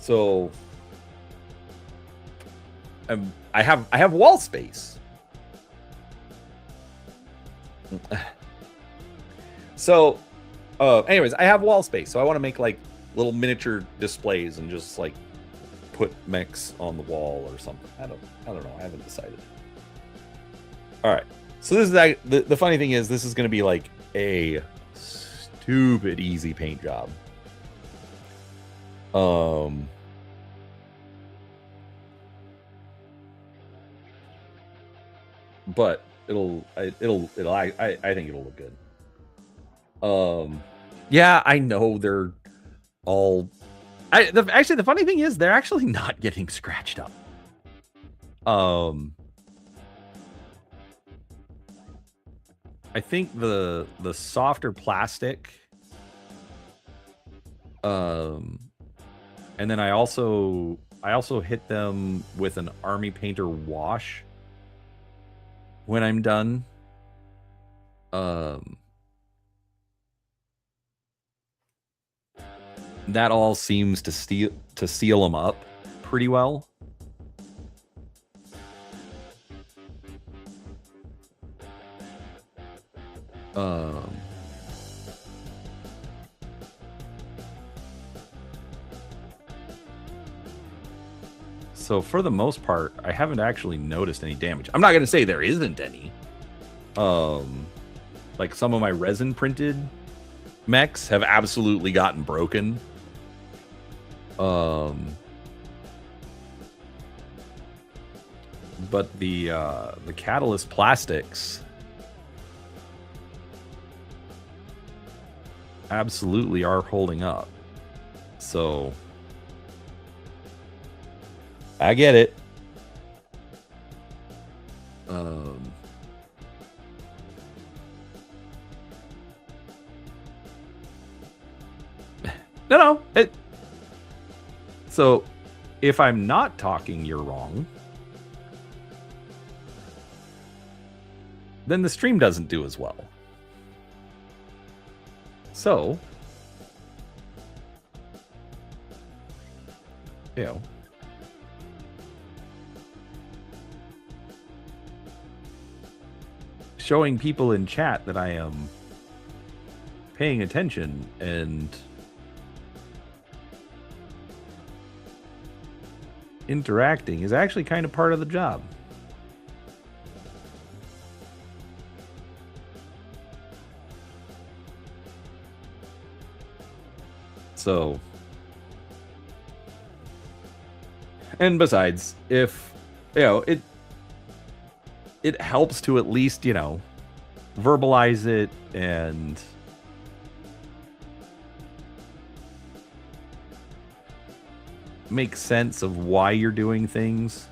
So I have wall space. So anyways, I have wall space, so I want to make like little miniature displays and just like put mechs on the wall or something. I don't know. I haven't decided. All right. So this is the funny thing is, this is going to be like a stupid easy paint job. But I think it'll look good. Yeah, I know they're all. Actually, the funny thing is, they're actually not getting scratched up. I think the softer plastic. And then I also hit them with an Army Painter wash when I'm done. That all seems to seal them up pretty well. So for the most part, I haven't actually noticed any damage. I'm not going to say there isn't any. Like some of my resin printed mechs have absolutely gotten broken. But the catalyst plastics absolutely are holding up. So I get it. No. So if I'm not talking, you're wrong. Then the stream doesn't do as well. So, you know, showing people in chat that I am paying attention and interacting is actually kind of part of the job. So, and besides, if, you know, it helps to at least, you know, verbalize it and make sense of why you're doing things.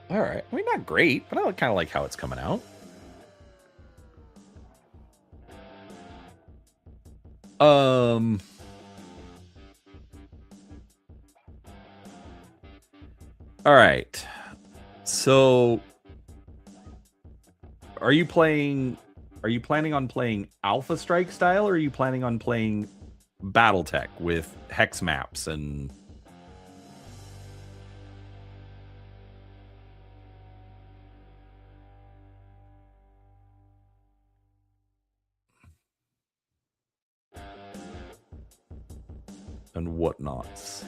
All right. I mean, not great, but I kind of like how it's coming out. All right. So are you planning on playing Alpha Strike style, or are you planning on playing Battletech with hex maps and whatnots?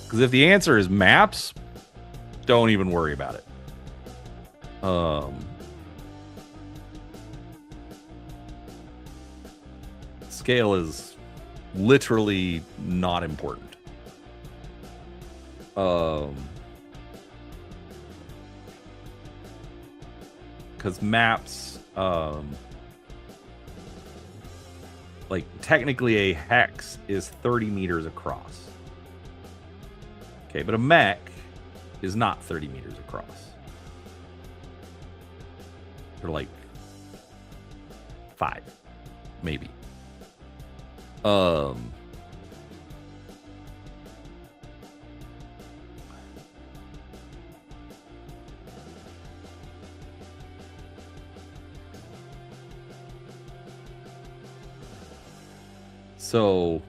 Because if the answer is maps, don't even worry about it. Scale is literally not important. Because maps, like technically a hex is 30 meters across. Okay, but a mech is not 30 meters across. They're like 5, maybe. So,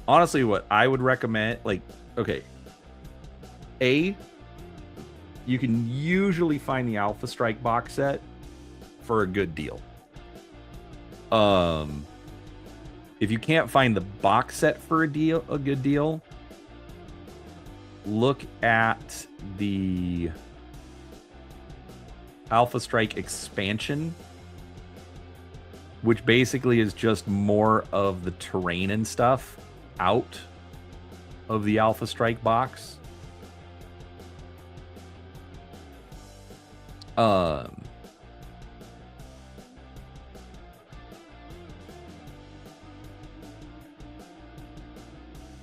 honestly, what I would recommend, like, okay, you can usually find the Alpha Strike box set for a good deal. If you can't find the box set for a good deal, look at the Alpha Strike expansion, which basically is just more of the terrain and stuff out of the Alpha Strike box.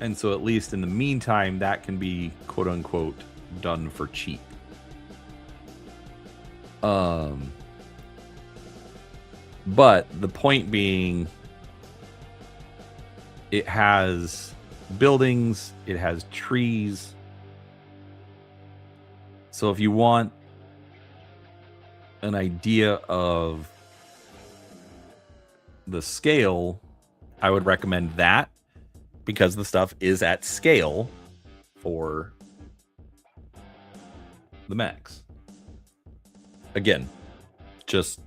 And so at least in the meantime, that can be quote unquote done for cheap. But the point being, it has buildings, it has trees. So if you want an idea of the scale, I would recommend that, because the stuff is at scale for the mechs. Again, just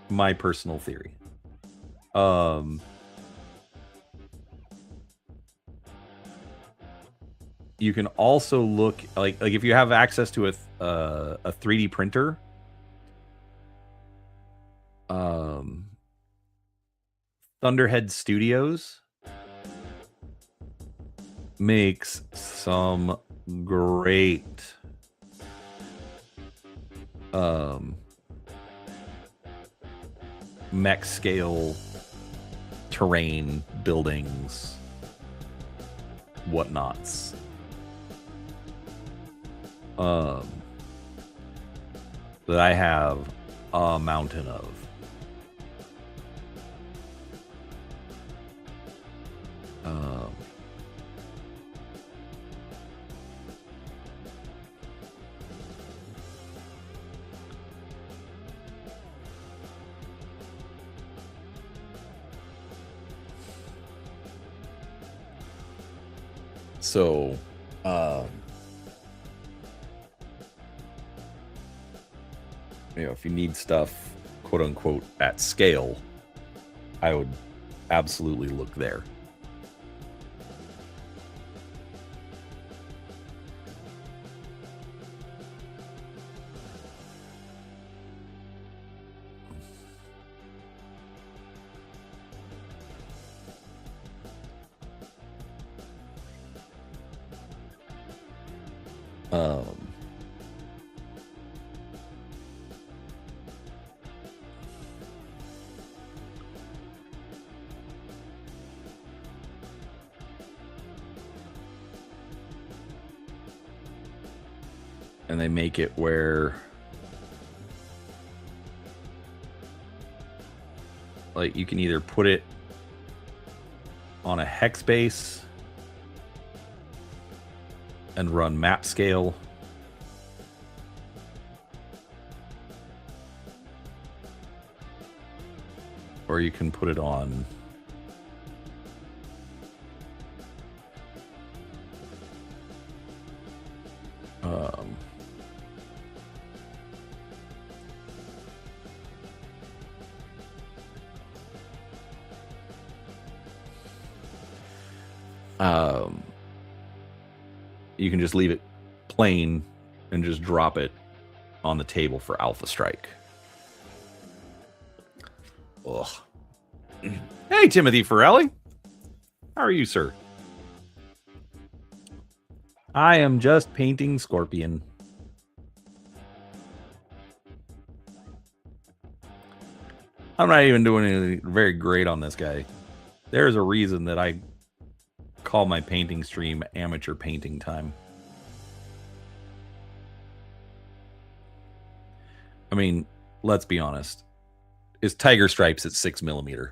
my personal theory. You can also look like if you have access to a 3D printer. Thunderhead Studios makes some great mech scale terrain buildings, whatnots. That I have a mountain of. So, if you need stuff, quote unquote, at scale, I would absolutely look there. And they make it where like you can either put it on a hex base and run map scale, or you can put it on you can just leave it plain and just drop it on the table for Alpha Strike. Ugh. Hey, Timothy Forelli. How are you, sir? I am just painting Scorpion. I'm not even doing anything very great on this guy. There's a reason that I call my painting stream Amateur Painting Time. I mean, let's be honest. Is Tiger Stripes at 6mm?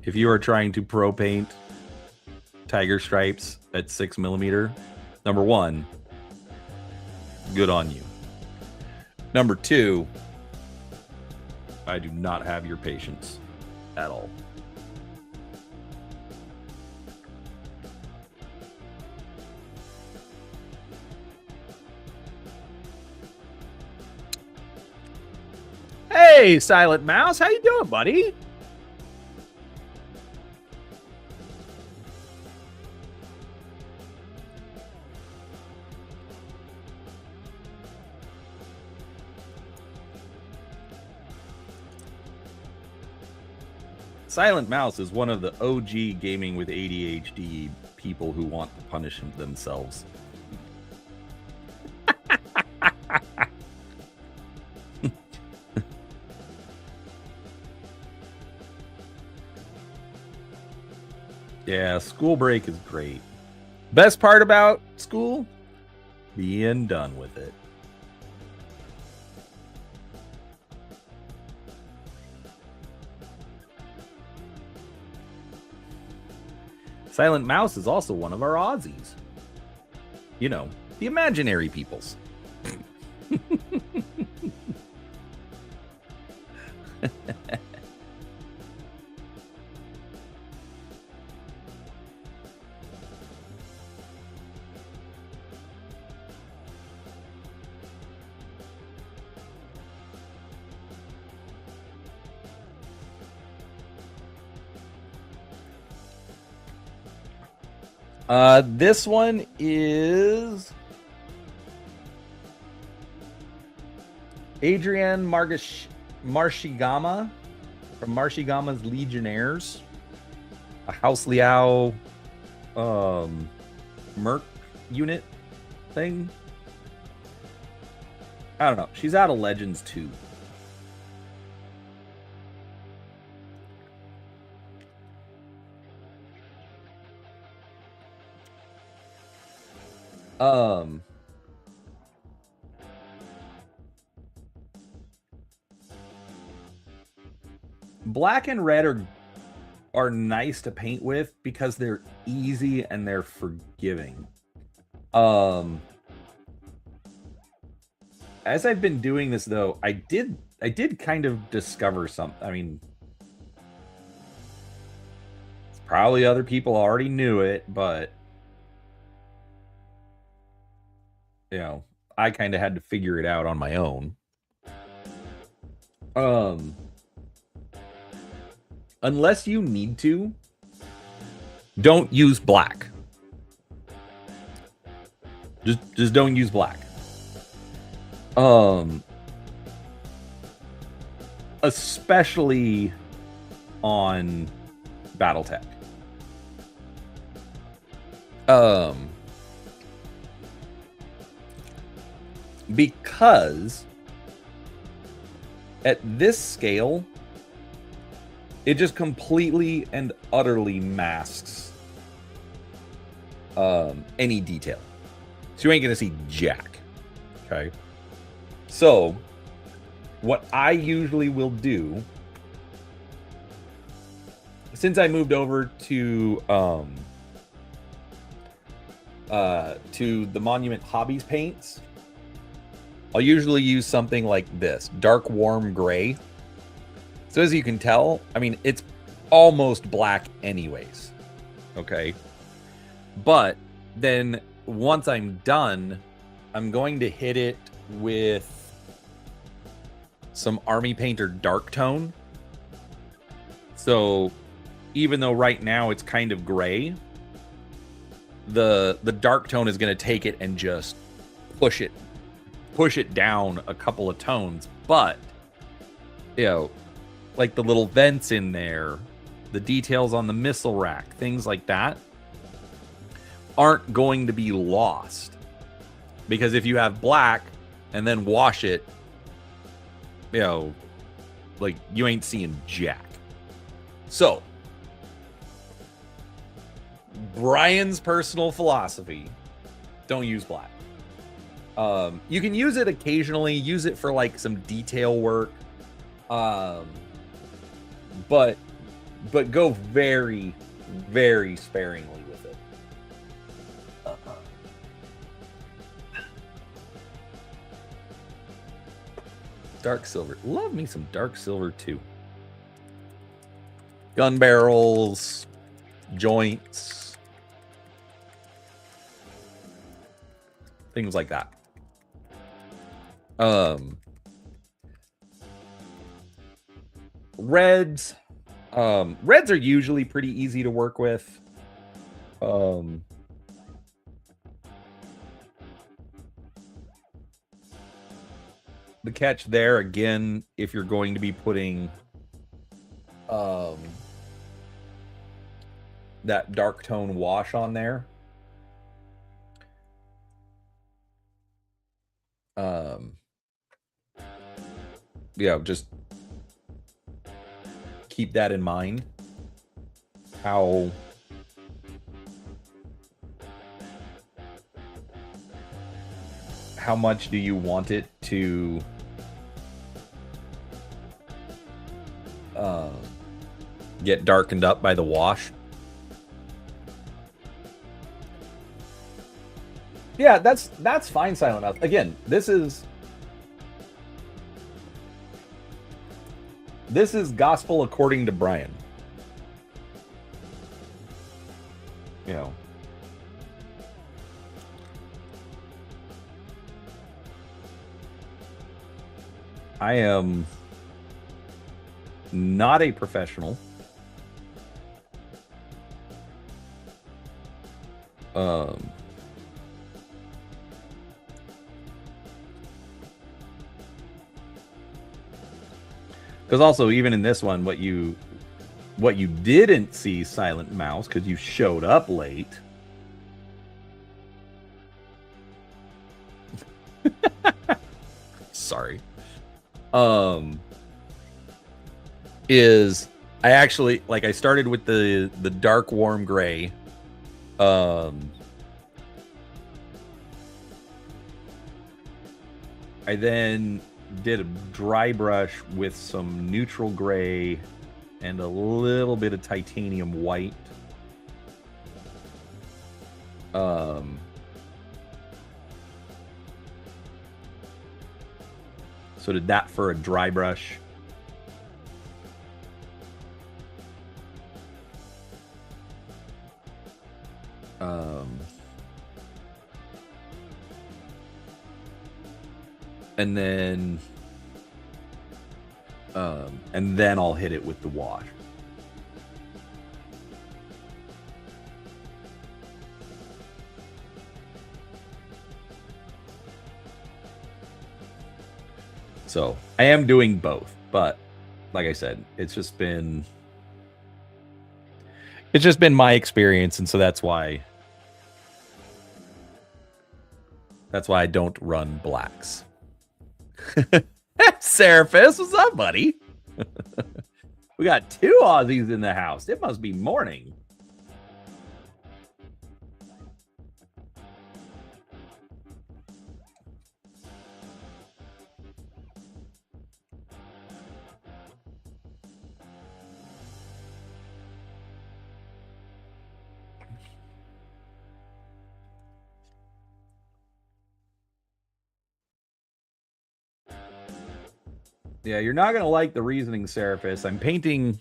If you are trying to pro paint Tiger Stripes at 6mm, number one, good on you. Number two, I do not have your patience at all. Hey, Silent Mouse, how you doing, buddy? Silent Mouse is one of the OG gaming with ADHD people who want to punish themselves. Yeah, school break is great. Best part about school? Being done with it. Silent Mouse is also one of our Aussies. You know, the imaginary peoples. This one is Adrienne Marshigama from Marshigama's Legionnaires. A House Liao Merc unit thing. I don't know. She's out of Legends too. Black and red are nice to paint with because they're easy and they're forgiving. As I've been doing this though, I did kind of discover something. I mean, probably other people already knew it, but you know, I kind of had to figure it out on my own. Unless you need to, don't use black. Just don't use black. Especially on BattleTech. Because at this scale, it just completely and utterly masks any detail. So you ain't gonna see jack. Okay. So what I usually will do, since I moved over to the Monument Hobbies paints, I'll usually use something like this, dark warm gray. So as you can tell, I mean, it's almost black anyways, okay? But then once I'm done, I'm going to hit it with some Army Painter dark tone. So even though right now it's kind of gray, the dark tone is going to take it and just push it down a couple of tones. But, you know, like the little vents in there, the details on the missile rack, things like that aren't going to be lost. Because if you have black and then wash it, you know, like you ain't seeing jack. So, Brian's personal philosophy, don't use black. You can use it occasionally, use it for like some detail work. But go very, very sparingly with it. Dark silver. Love me some dark silver too. Gun barrels, joints, things like that. Reds. Reds are usually pretty easy to work with. The catch there, again, if you're going to be putting that dark tone wash on there, yeah, just keep that in mind. How much do you want it to get darkened up by the wash? Yeah, that's fine, Silent Mouth. Again, this is gospel according to Brian. You know. I am not a professional. Um, because also even in this one, what you didn't see, Silent Mouse, because you showed up late. Sorry. Is I actually I started with the dark warm gray. I then did a dry brush with some neutral gray and a little bit of titanium white. So did that for a dry brush. And then I'll hit it with the wash. So I am doing both, but like I said, it's just been my experience, and so that's why I don't run blacks. Seraphis, what's up, buddy? We got 2 Aussies in the house. It must be morning. Yeah, you're not going to like the reasoning, Seraphis. I'm painting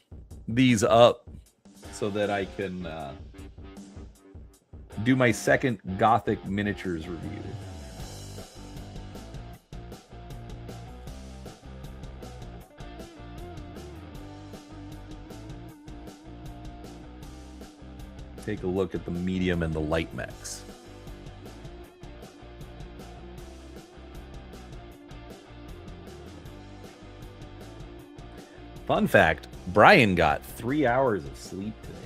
these up so that I can do my second Gothic miniatures review. Take a look at the medium and the light mechs. Fun fact, Brian got 3 hours of sleep today.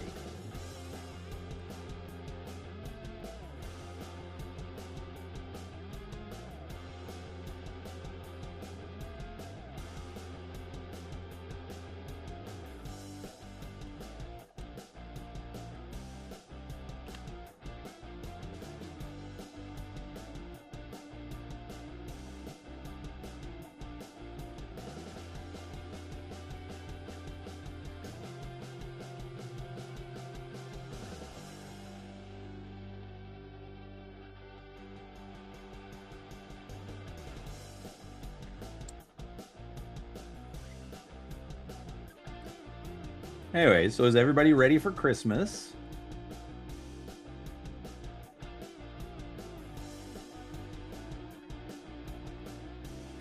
Anyway, so is everybody ready for Christmas?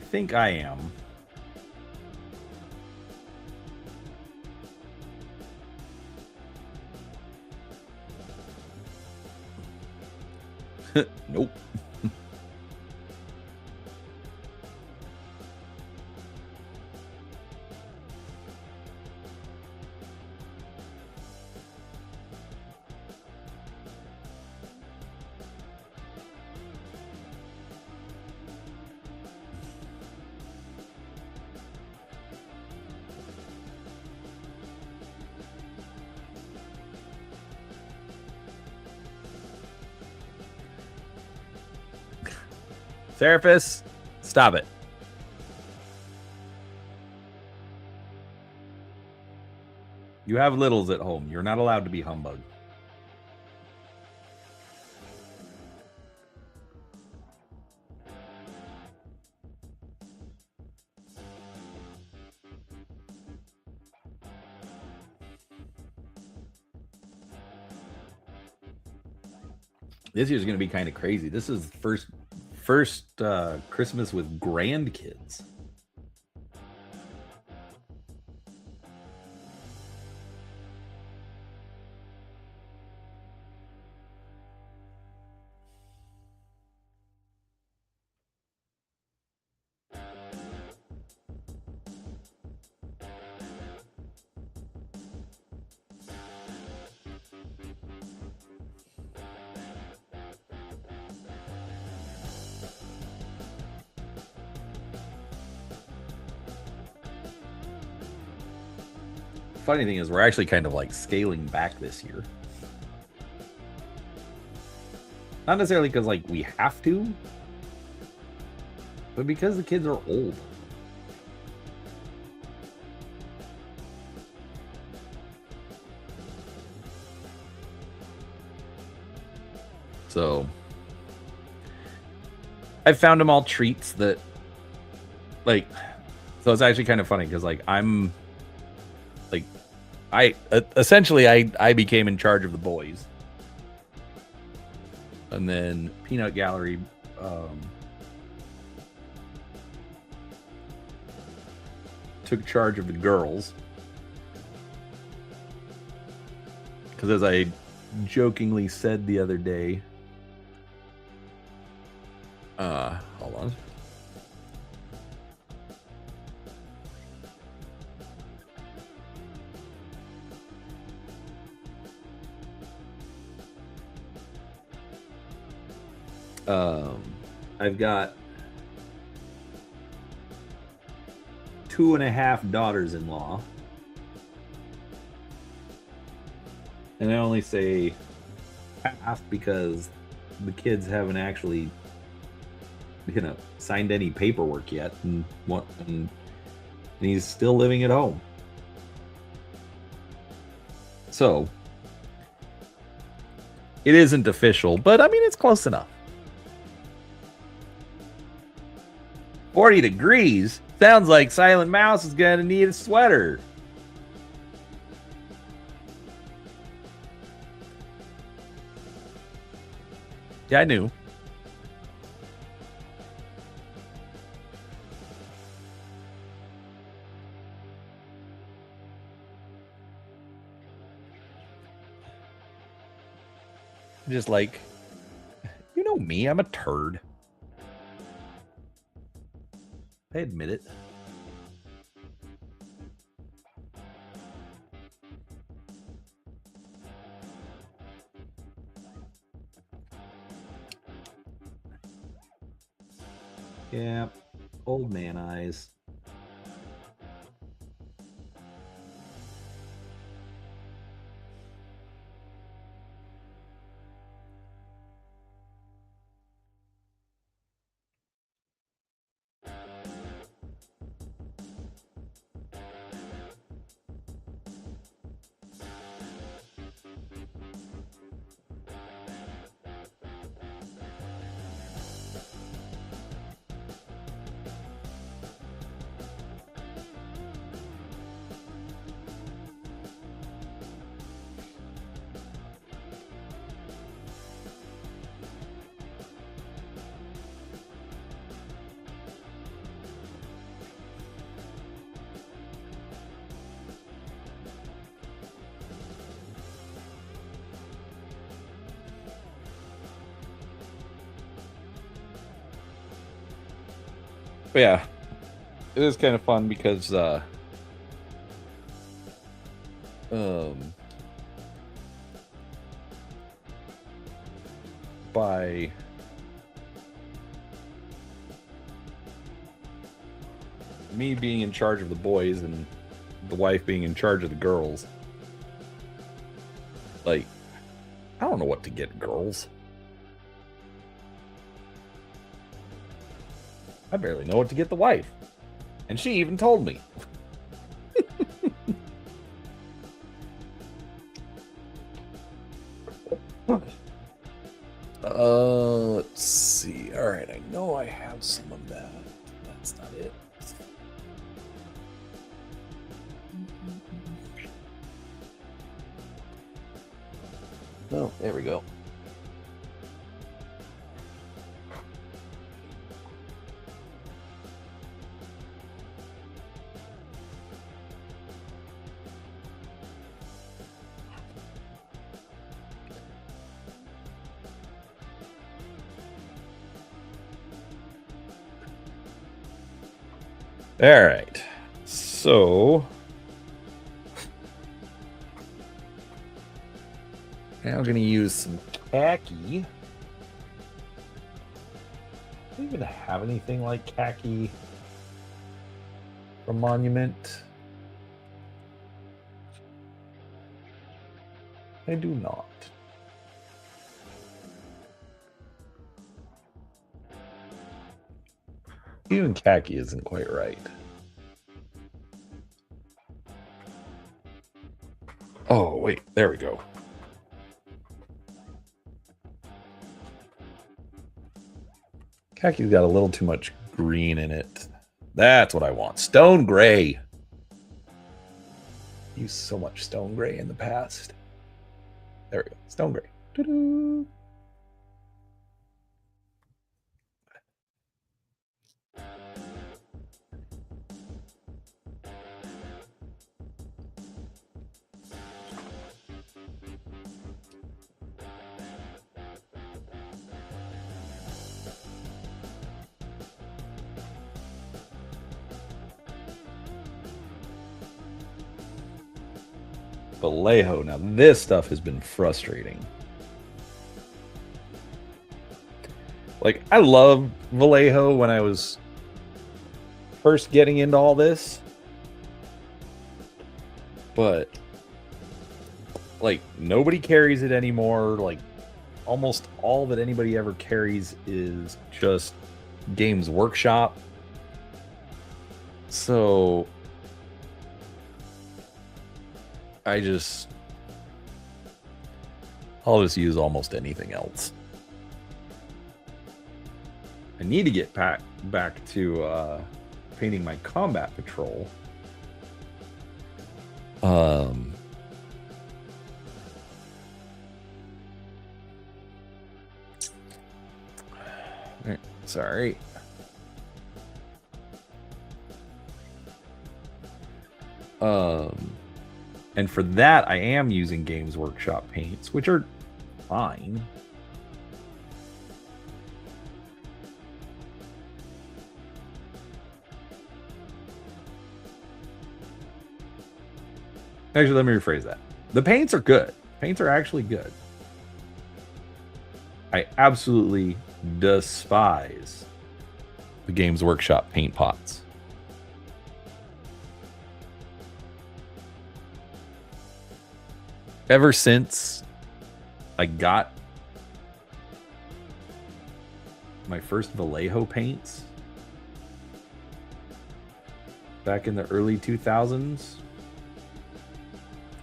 I think I am. Nope. Seraphis, stop it. You have littles at home. You're not allowed to be humbug. This year's going to be kind of crazy. This is first Christmas with grandkids. funny thing is we're actually kind of like scaling back this year. Not necessarily because like we have to, but because the kids are old. So I found them all treats that like, so it's actually kind of funny because like I'm like, essentially I became in charge of the boys. And then Peanut Gallery took charge of the girls. Because as I jokingly said the other day, hold on. I've got 2.5 daughters-in-law. And I only say half because the kids haven't actually, signed any paperwork yet, and he's still living at home. So it isn't official, but I mean it's close enough. 40 degrees? Sounds like Silent Mouse is gonna need a sweater. Yeah, I knew. Just like, you know me, I'm a turd. I admit it. Yeah, old man eyes. But yeah, it is kind of fun because by me being in charge of the boys and the wife being in charge of the girls, like, I don't know what to get girls. I barely know what to get the wife. And she even told me. Let's see. All right, I know I have some of that. That's not it. Oh, there we go. All right, so now I'm going to use some khaki. Do you even have anything like khaki from Monument? I do not. Even khaki isn't quite right. Oh, wait. There we go. Khaki's got a little too much green in it. That's what I want. Stone gray. Used so much stone gray in the past. There we go. Stone gray. Doo-doo. Vallejo. Now this stuff has been frustrating. Like, I loved Vallejo when I was first getting into all this. But, like, nobody carries it anymore. Like, almost all that anybody ever carries is just Games Workshop. So I'll just use almost anything else. I need to get back to painting my combat patrol. Sorry. And for that, I am using Games Workshop paints, which are fine. Actually, let me rephrase that. The paints are good. Paints are actually good. I absolutely despise the Games Workshop paint pots. Ever since I got my first Vallejo paints back in the early 2000s,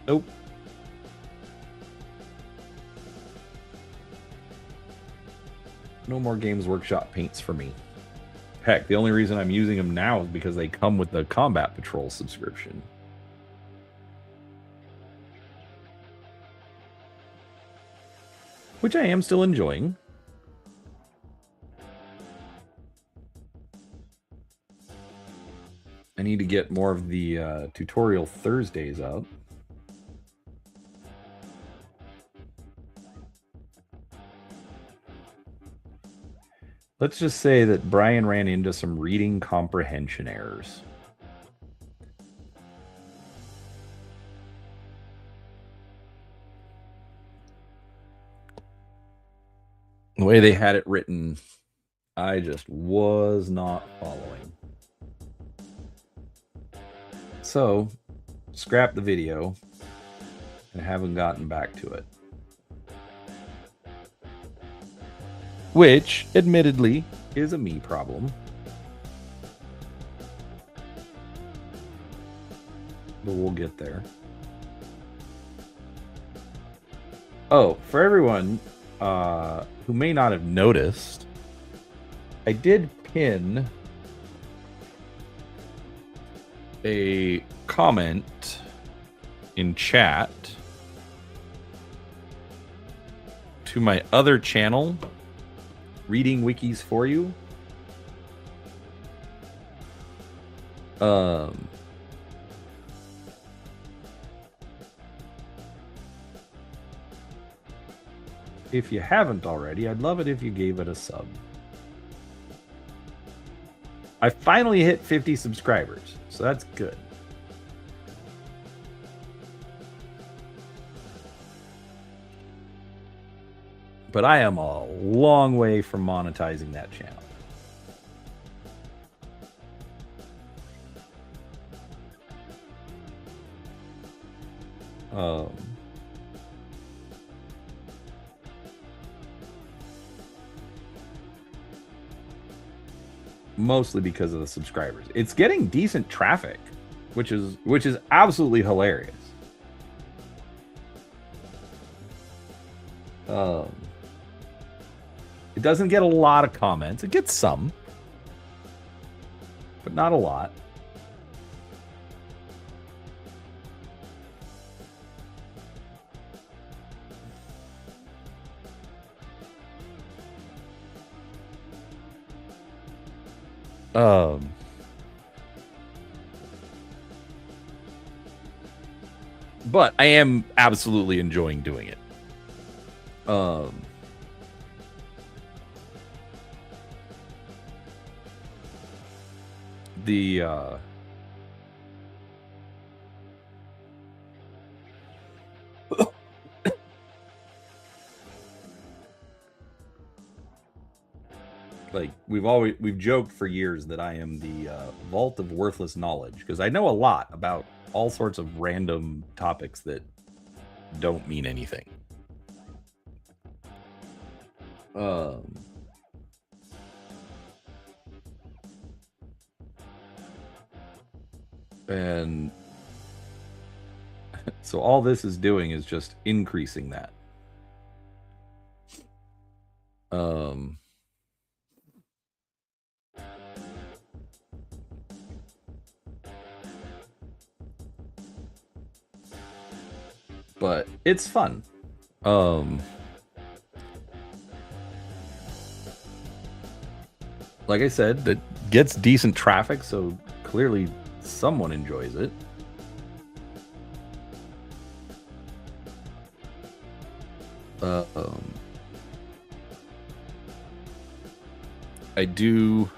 nope. No more Games Workshop paints for me. Heck, the only reason I'm using them now is because they come with the Combat Patrol subscription. Which I am still enjoying. I need to get more of the tutorial Thursdays up. Let's just say that Brian ran into some reading comprehension errors. The way they had it written, I just was not following. So, scrap the video and haven't gotten back to it. Which, admittedly, is a me problem. But we'll get there. Oh, for everyone who may not have noticed, I did pin a comment in chat to my other channel, Reading Wikis for You. If you haven't already, I'd love it if you gave it a sub. I finally hit 50 subscribers, so that's good. But I am a long way from monetizing that channel. mostly because of the subscribers. It's getting decent traffic, which is absolutely hilarious. It doesn't get a lot of comments. It gets some, but not a lot. But I am absolutely enjoying doing it. The like we've joked for years that I am the vault of worthless knowledge because I know a lot about all sorts of random topics that don't mean anything. And so all this is doing is just increasing that. But it's fun. Like I said, it gets decent traffic, so clearly someone enjoys it. I do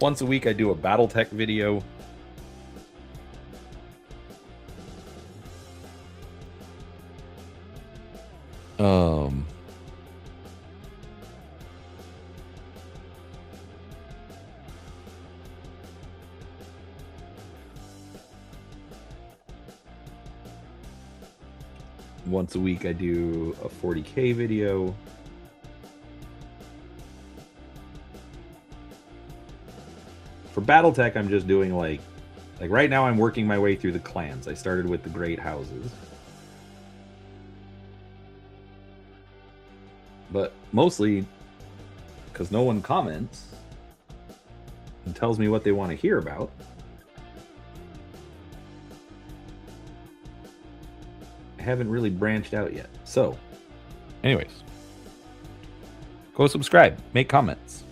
once a week. I do a BattleTech video. Once a week I do a 40K video. For BattleTech, I'm just doing like right now I'm working my way through the clans. I started with the great houses. But mostly because no one comments and tells me what they want to hear about. I haven't really branched out yet. So, anyways, go subscribe, make comments.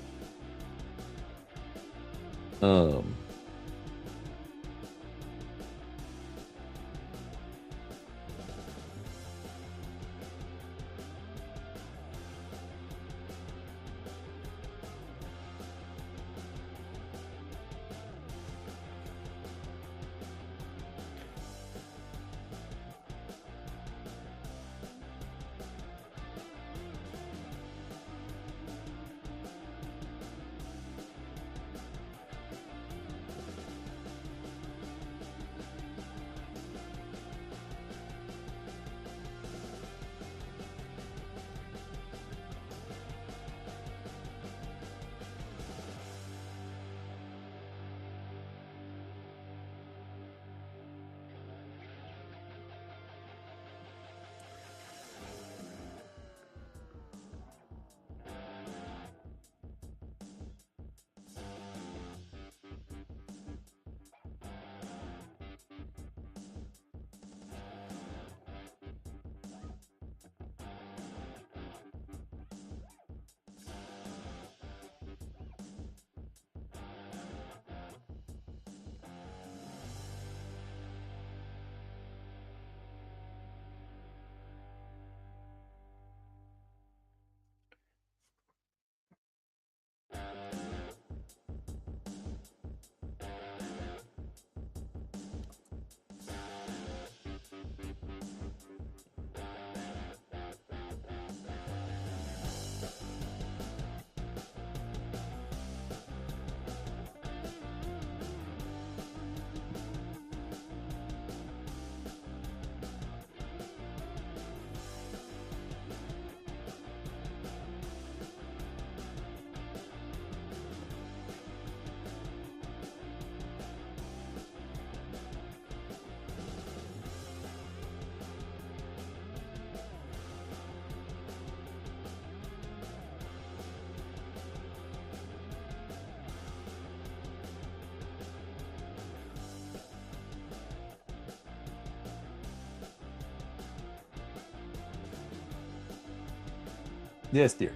Yes, dear.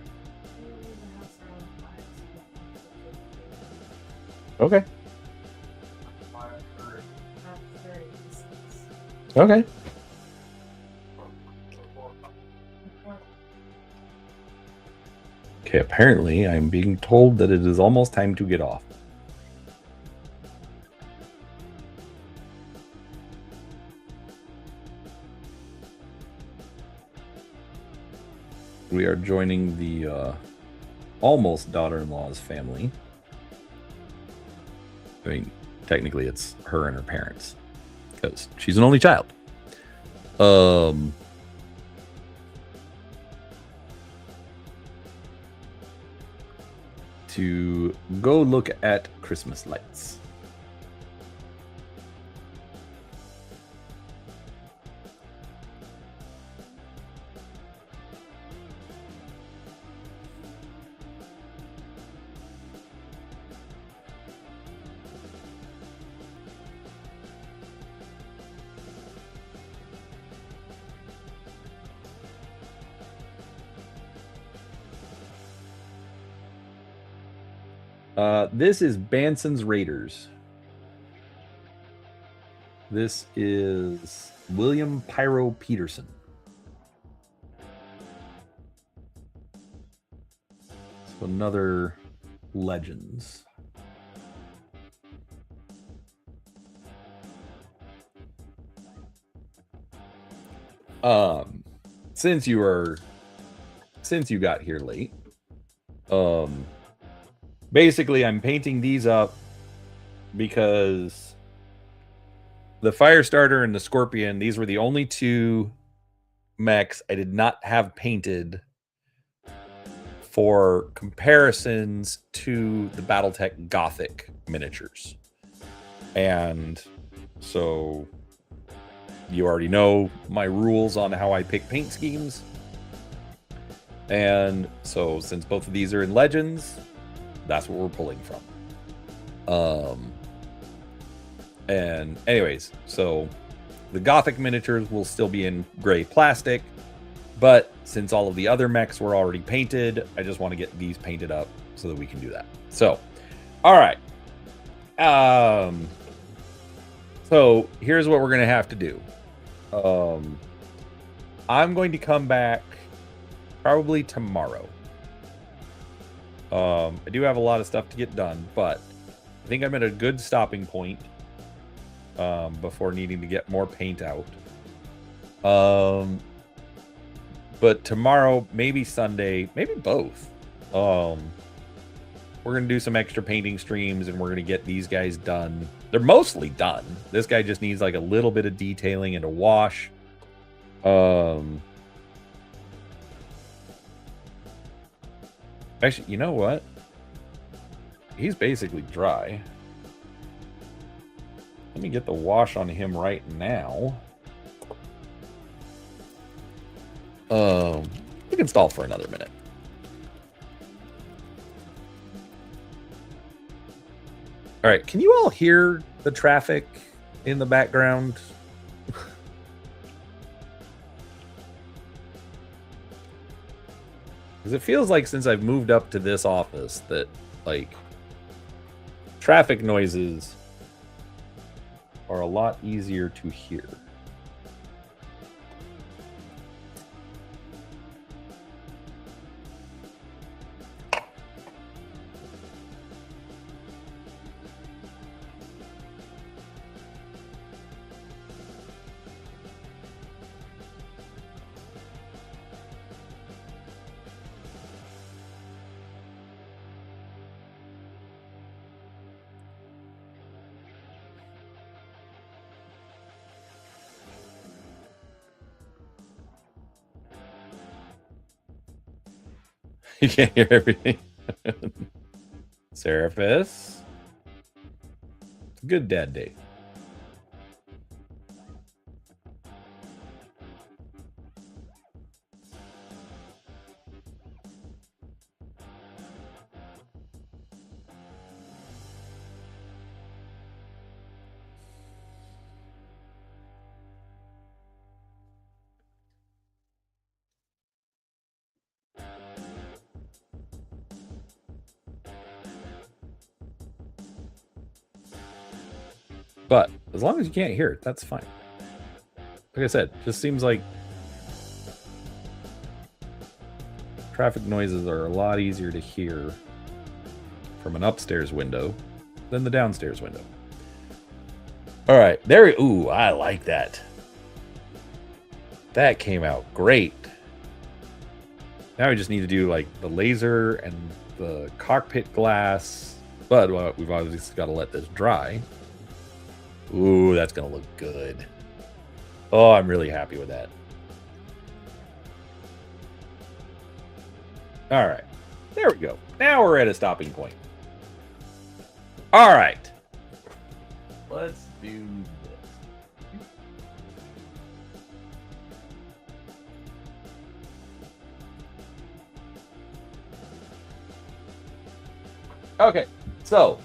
Okay. Okay. Okay, apparently I'm being told that it is almost time to get off. We are joining the almost daughter-in-law's family. I mean, technically it's her and her parents because she's an only child. Um, to go look at Christmas lights. This is Banson's Raiders. This is William Pyro Peterson. So another Legends. Um, since you got here late, basically I'm painting these up because the Firestarter and the Scorpion, these were the only two mechs I did not have painted for comparisons to the Battletech Gothic miniatures. And so you already know my rules on how I pick paint schemes. And so since both of these are in Legends, that's what we're pulling from. And anyways, so the Gothic miniatures will still be in gray plastic, but since all of the other mechs were already painted, I just want to get these painted up so that we can do that. So, all right. So here's what we're going to have to do. I'm going to come back probably tomorrow. I do have a lot of stuff to get done, but I think I'm at a good stopping point before needing to get more paint out. But tomorrow, maybe Sunday, maybe both. We're going to do some extra painting streams, and we're going to get these guys done. They're mostly done. This guy just needs like a little bit of detailing and a wash. Actually, you know what? He's basically dry. Let me get the wash on him right now. We can stall for another minute. All right, can you all hear the traffic in the background? Because it feels like since I've moved up to this office that, like, traffic noises are a lot easier to hear. You can't hear everything. Seraphis. It's a good dad day. But as long as you can't hear it, that's fine. Like I said, just seems like traffic noises are a lot easier to hear from an upstairs window than the downstairs window. All right, there we, ooh, I like that. That came out great. Now we just need to do like the laser and the cockpit glass, but we've obviously got to let this dry. Ooh, that's gonna look good. Oh, I'm really happy with that. All right, there we go. Now we're at a stopping point. All right, let's do this. Okay, so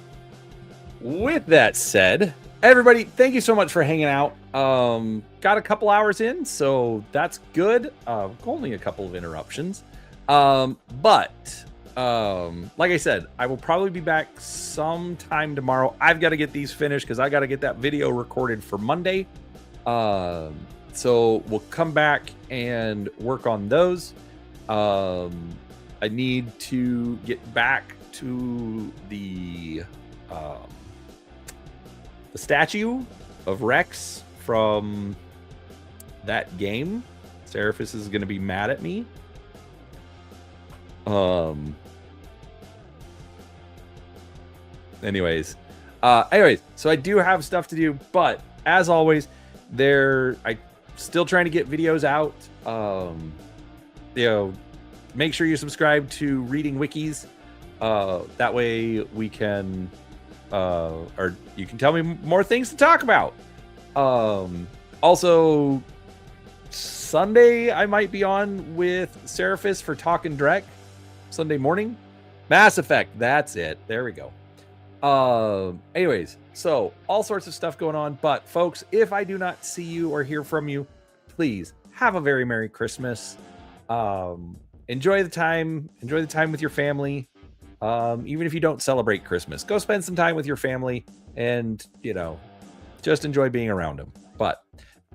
with that said, everybody, thank you so much for hanging out. Got a couple hours in, so that's good. Only a couple of interruptions. But like I said, I will probably be back sometime tomorrow. I've got to get these finished because I got to get that video recorded for Monday. So we'll come back and work on those. I need to get back to the statue of Rex from that game. Seraphis is going to be mad at me. Anyways, so I do have stuff to do, but as always, I still trying to get videos out. Make sure you subscribe to Reading Wikis. That way we can, or you can tell me more things to talk about. Also, Sunday I might be on with Seraphis for Talkin' Drek. Sunday morning. Mass Effect, that's it. There we go. Anyways, so all sorts of stuff going on. But folks, if I do not see you or hear from you, please have a very Merry Christmas. Enjoy the time with your family. Even if you don't celebrate Christmas, go spend some time with your family and, just enjoy being around them. But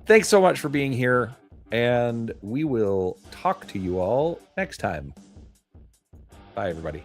thanks so much for being here, and we will talk to you all next time. Bye, everybody.